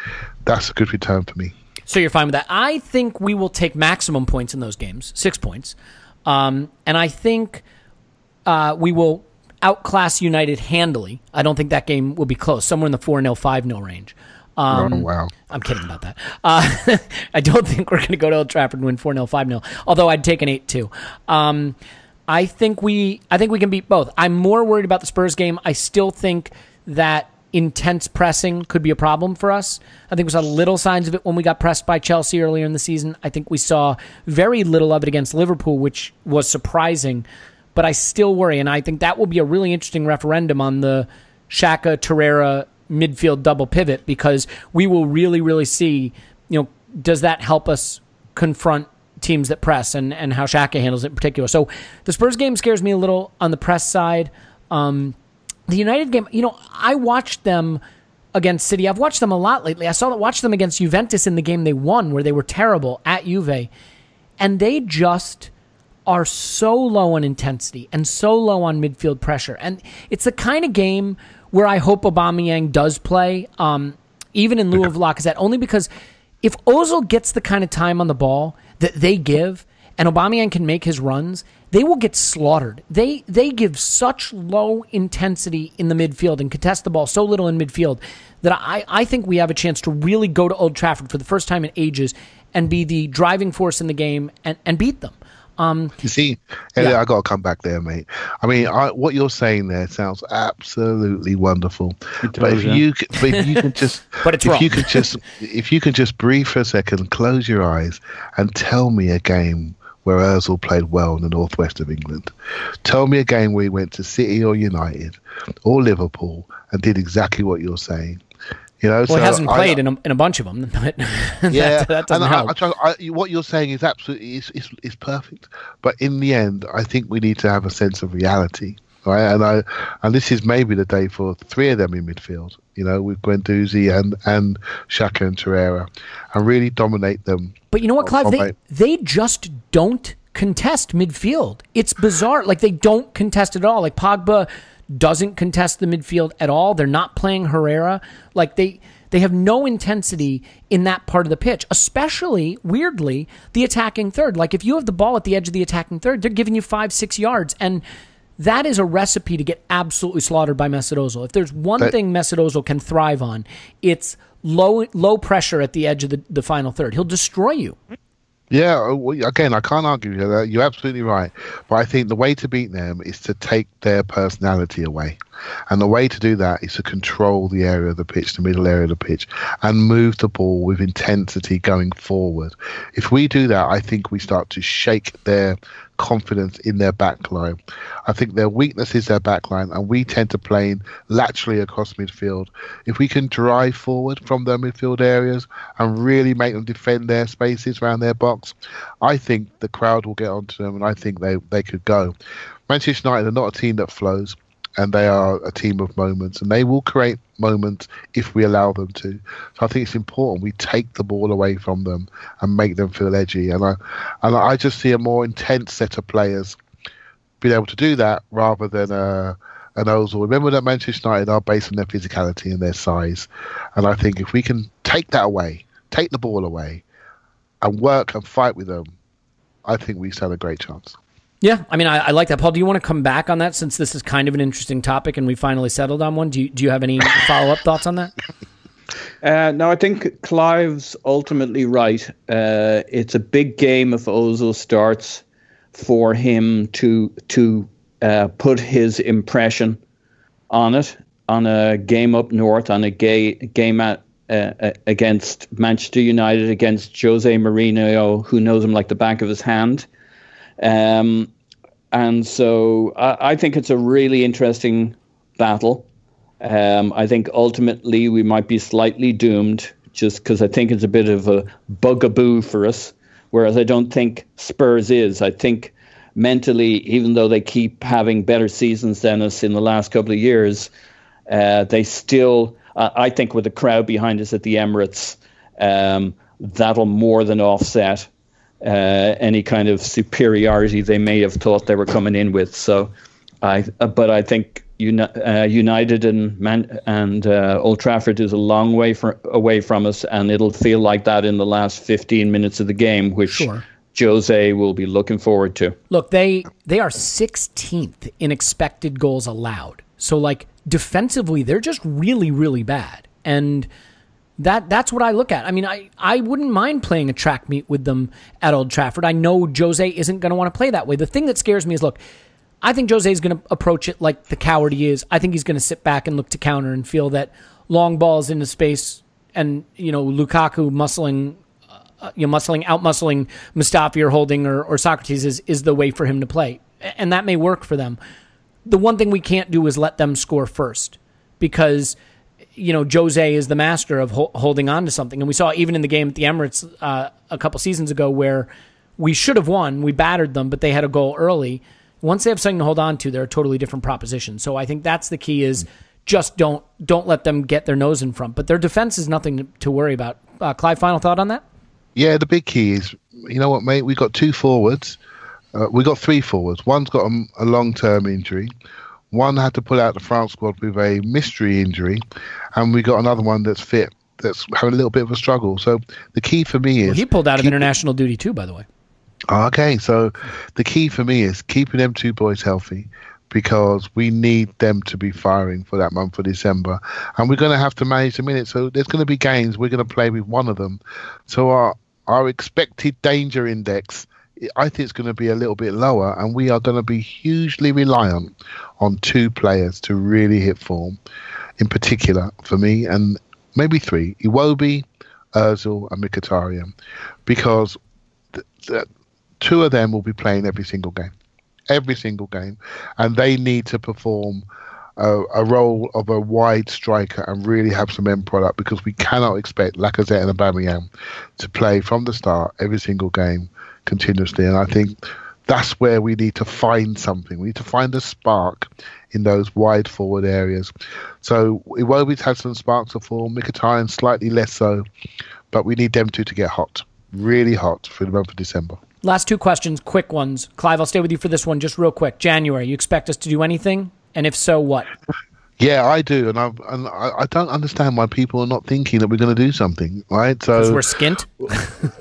that's a good return for me. So you're fine with that. I think we will take maximum points in those games, 6 points. And I think we will outclass United handily. I don't think that game will be close, somewhere in the 4-0, 5-0 range. Wow. I'm kidding about that. I don't think we're going to go to Old Trafford and win 4-0, 5-0, although I'd take an 8-2. I think we can beat both. I'm more worried about the Spurs game. I still think that intense pressing could be a problem for us. I think we saw little signs of it when we got pressed by Chelsea earlier in the season. I think we saw very little of it against Liverpool, which was surprising, but I still worry, and I think that will be a really interesting referendum on the Xhaka, Torreira midfield double pivot, because we will really, really see, does that help us confront teams that press, and how Xhaka handles it in particular. So the Spurs game scares me a little on the press side. The United game, I watched them against City. I've watched them a lot lately. I watched them against Juventus in the game they won, where they were terrible at Juve, and they just are so low on intensity and so low on midfield pressure. And it's the kind of game where I hope Aubameyang does play, even in lieu of Lacazette, only because if Ozil gets the kind of time on the ball that they give, and Aubameyang can make his runs, they will get slaughtered. They give such low intensity in the midfield and contest the ball so little in midfield that I think we have a chance to really go to Old Trafford for the first time in ages and be the driving force in the game and beat them. You see, Elliot, I got to come back there, mate. I mean, what you're saying there sounds absolutely wonderful. But if you can just, but it's wrong. If you can just breathe for a second, close your eyes, and tell me a game where Ozil played well in the northwest of England. Tell me a game where he went to City or United or Liverpool and did exactly what you're saying. Well, he hasn't played in a bunch of them, but that doesn't help. What you're saying is absolutely is perfect, but in the end, I think we need to have a sense of reality, right? And this is maybe the day for three of them in midfield, with Guendouzi and Xhaka and Torreira, and really dominate them. But you know what, Clive? They just don't contest midfield. It's bizarre. Like, they don't contest at all. Like, Pogba doesn't contest the midfield at all. They're not playing Herrera. Like, they have no intensity in that part of the pitch, especially, weirdly, the attacking third. Like, if you have the ball at the edge of the attacking third, they're giving you 5-6 yards, and that is a recipe to get absolutely slaughtered by Mesut Ozil. If there's one thing Mesut Ozil can thrive on, it's low pressure at the edge of the final third. He'll destroy you. Yeah, again, I can't argue with that. You're absolutely right. But I think the way to beat them is to take their personality away. And the way to do that is to control the area of the pitch, the middle area of the pitch, and move the ball with intensity going forward. If we do that, I think we start to shake their confidence in their backline. I think their weakness is their backline, and we tend to play laterally across midfield. If we can drive forward from their midfield areas and really make them defend their spaces around their box, I think the crowd will get onto them, and I think they could go. Manchester United are not a team that flows, and they are a team of moments, and they will create moments if we allow them to. So I think it's important we take the ball away from them and make them feel edgy. And I just see a more intense set of players being able to do that rather than an Ozil. Remember that Manchester United are based on their physicality and their size. And I think if we can take that away, take the ball away, and work and fight with them, I think we stand a great chance. Yeah, I mean, I like that. Paul, do you want to come back on that, since this is kind of an interesting topic and we finally settled on one? Do you have any follow-up thoughts on that? No, I think Clive's ultimately right. It's a big game if Ozil starts for him to put his impression on it, on a game up north, on a game against Manchester United, against Jose Mourinho, who knows him like the back of his hand. And so I think it's a really interesting battle. I think ultimately we might be slightly doomed, just because I think it's a bit of a bugaboo for us, whereas I don't think Spurs is. I think mentally, even though they keep having better seasons than us in the last couple of years, they still, I think with the crowd behind us at the Emirates, that'll more than offset any kind of superiority they may have thought they were coming in with. So, but I think United and Old Trafford is a long way away from us, and it'll feel like that in the last 15 minutes of the game, which Jose will be looking forward to. Look, they are 16th in expected goals allowed. So, like, defensively, they're just really, really bad. And that's what I look at. I mean, I wouldn't mind playing a track meet with them at Old Trafford. I know Jose isn't going to want to play that way. The thing that scares me is, look, I think Jose is going to approach it like the coward he is. I think he's going to sit back and look to counter and feel that long balls into space and, Lukaku out-muscling Mustafi or Holding or Socrates is the way for him to play. And that may work for them. The one thing we can't do is let them score first because, Jose is the master of holding on to something. And we saw even in the game at the Emirates a couple seasons ago where we should have won. We battered them, but they had a goal early. Once they have something to hold on to, they're a totally different proposition. So I think that's the key is just don't let them get their nose in front. But their defense is nothing to worry about. Clive, final thought on that? Yeah, the big key is, you know what, mate? We've got two forwards. We got three forwards. One's got a long-term injury. One had to pull out the France squad with a mystery injury. And we got another one that's fit, that's having a little bit of a struggle. So the key for me is... Well, he pulled out of international duty too, by the way. Okay, so the key for me is keeping them two boys healthy because we need them to be firing for that month of December. And we're going to have to manage the minutes. So there's going to be games we're going to play with one of them. So our expected danger index, I think it's going to be a little bit lower, and we are going to be hugely reliant on two players to really hit form, in particular for me, and maybe three, Iwobi, Ozil and Mkhitaryan, because two of them will be playing every single game, and they need to perform a role of a wide striker and really have some end product, because we cannot expect Lacazette and Aubameyang to play from the start every single game continuously. And I think that's where we need to find something. We need to find a spark in those wide forward areas. So Iwobi's had some sparks of form, Mkhitaryan slightly less so, but we need them two to get hot, really hot for the month of December. Last two questions, quick ones. Clive, I'll stay with you for this one just real quick. January, you expect us to do anything? And if so, what? Yeah, I do, and I don't understand why people are not thinking that we're going to do something, right? So because we're skint?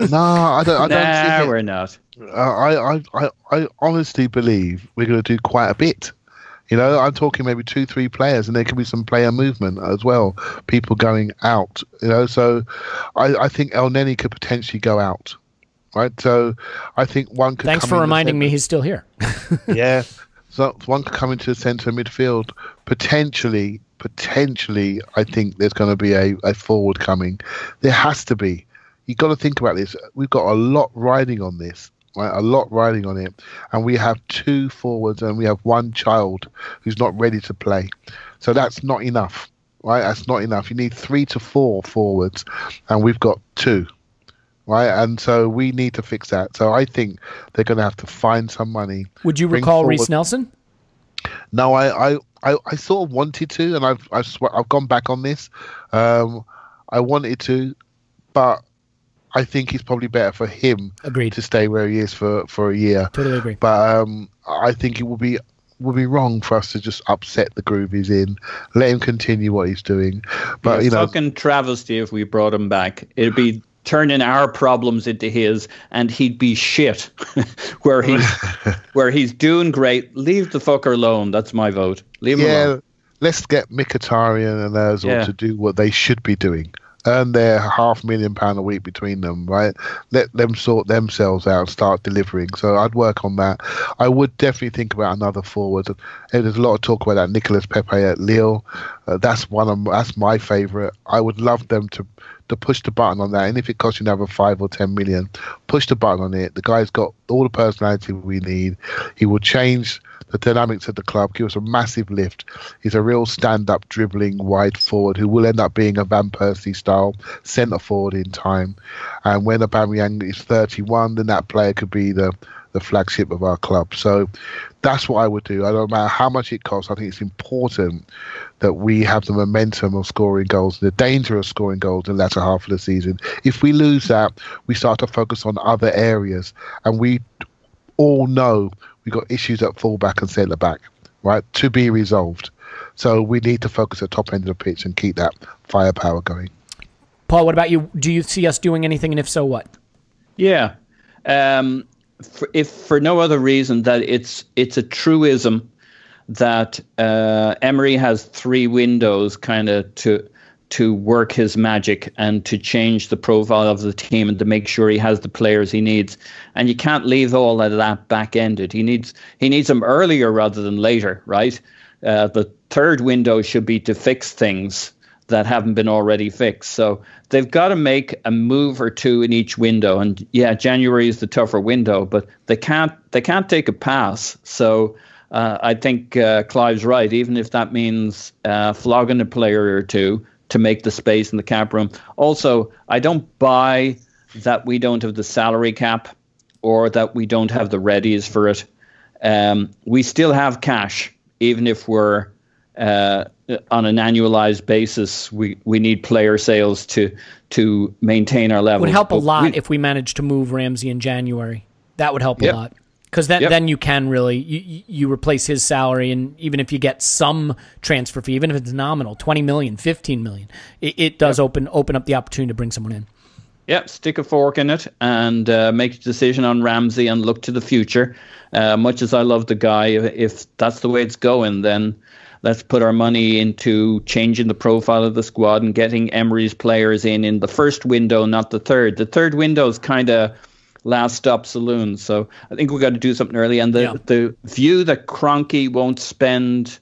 No, I don't. Nah, we're not. I honestly believe we're going to do quite a bit. I'm talking maybe 2-3 players, and there could be some player movement as well. People going out, So I think El Neni could potentially go out, right? So I think one could. Thanks for reminding me he's still here. Yeah. So one could come into the centre midfield. Potentially, I think there's going to be a forward coming. There has to be. You've got to think about this. We've got a lot riding on this, right? A lot riding on it. And we have two forwards and we have one child who's not ready to play. So that's not enough, right? That's not enough. You need 3 to 4 forwards, and we've got 2. Right, and so we need to fix that. So I think they're going to have to find some money. Would you recall Reece Nelson? No, I sort of wanted to, and I've gone back on this. I wanted to, but I think it's probably better for him to stay where he is for a year. Totally agree. But I think it would be wrong for us to just upset the groove he's in. Let him continue what he's doing. But fucking travesty if we brought him back. It'd be turning our problems into his, and he'd be shit where he's doing great. Leave the fucker alone. That's my vote. Leave him alone. Let's get Mkhitaryan and Ozil to do what they should be doing. Earn their £500,000 a week between them, right? Let them sort themselves out and start delivering. So I'd work on that. I would definitely think about another forward. There's a lot of talk about that Nicolas Pepe at Lille. That's my favourite. I would love them to push the button on that, and if it costs you another 5 or 10 million, push the button on it. The guy's got all the personality we need. He will change the dynamics of the club, give us a massive lift. He's a real stand-up, dribbling wide forward who will end up being a Van Persie style centre forward in time. And when Aubameyang is 31, then that player could be the flagship of our club. So that's what I would do. I don't matter how much it costs. I think it's important that we have the momentum of scoring goals, the danger of scoring goals in the latter half of the season. If we lose that, we start to focus on other areas. And we all know we've got issues at fullback and centre back, right, to be resolved. So we need to focus at the top end of the pitch and keep that firepower going. Paul, what about you? Do you see us doing anything, and if so, what? Yeah. If for no other reason that it's a truism that Emery has 3 windows kind of to work his magic and to change the profile of the team and to make sure he has the players he needs. And you can't leave all of that back-ended. He needs them earlier rather than later, right? The 3rd window should be to fix things that haven't been already fixed. So they've got to make a move or 2 in each window. And yeah, January is the tougher window, but they can't take a pass. So I think Clive's right, even if that means flogging a player or 2 to make the space in the cap room. Also, I don't buy that we don't have the salary cap or that we don't have the readies for it. We still have cash, even if we're on an annualized basis. We need player sales to maintain our level. It would help a lot if we managed to move Ramsey in January. That would help a lot. Because then you can really, you replace his salary, and even if you get some transfer fee, even if it's nominal, 20 million, 15 million, it does open up the opportunity to bring someone in. Yep, stick a fork in it and make a decision on Ramsey and look to the future. Much as I love the guy, if that's the way it's going, then let's put our money into changing the profile of the squad and getting Emery's players in the first window, not the third. The third window is kind of last stop saloon. So I think we've got to do something early. And the view that Kroenke won't spend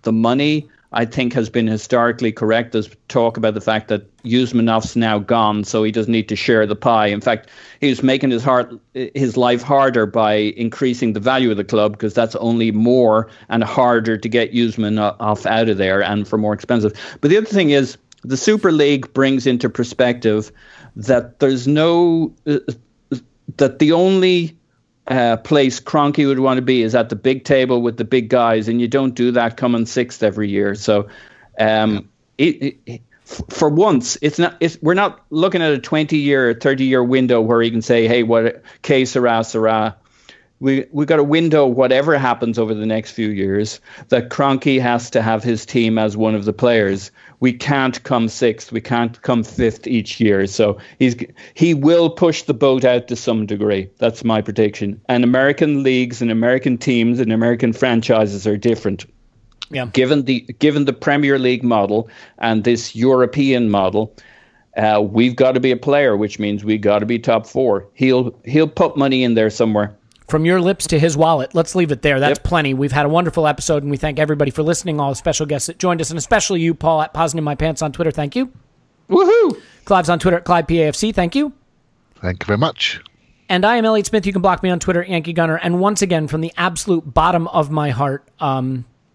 the money, I think, has been historically correct. There's talk about the fact that Yusmanov's now gone, so he doesn't need to share the pie. In fact, he's making his life harder by increasing the value of the club, because that's only more and harder to get Yusmanov out of there and for more expensive. But the other thing is, the Super League brings into perspective that there's no... that the only place Kroenke would want to be is at the big table with the big guys, and you don't do that coming 6th every year. So for once, we're not looking at a 20-year, 30-year window where he can say, hey, what que sera. We got a window, whatever happens over the next few years, that Kroenke has to have his team as one of the players. We can't come 6th. We can't come 5th each year. So he will push the boat out to some degree. That's my prediction. And American leagues and American teams and American franchises are different. Yeah. Given the Premier League model and this European model, we've got to be a player, which means we've got to be top 4. He'll put money in there somewhere. From your lips to his wallet. Let's leave it there. That's plenty. We've had a wonderful episode, and we thank everybody for listening, all the special guests that joined us, and especially you, Paul, at Pausing in My Pants on Twitter. Thank you. Woohoo! Clive's on Twitter at ClivePAFC. Thank you. Thank you very much. And I am Elliot Smith. You can block me on Twitter, Yankee Gunner. And once again, from the absolute bottom of my heart,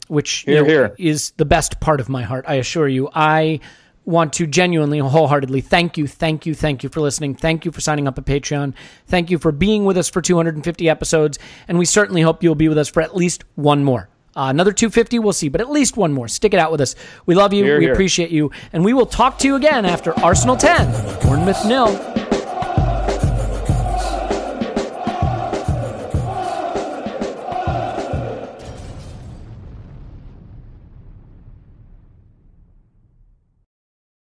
which is the best part of my heart, I assure you, I want to genuinely, wholeheartedly thank you for listening. Thank you for signing up at Patreon. Thank you for being with us for 250 episodes. And we certainly hope you'll be with us for at least one more. Another 250, we'll see, but at least one more. Stick it out with us. We love you. We appreciate you. And we will talk to you again after Arsenal 10, Bournemouth 0.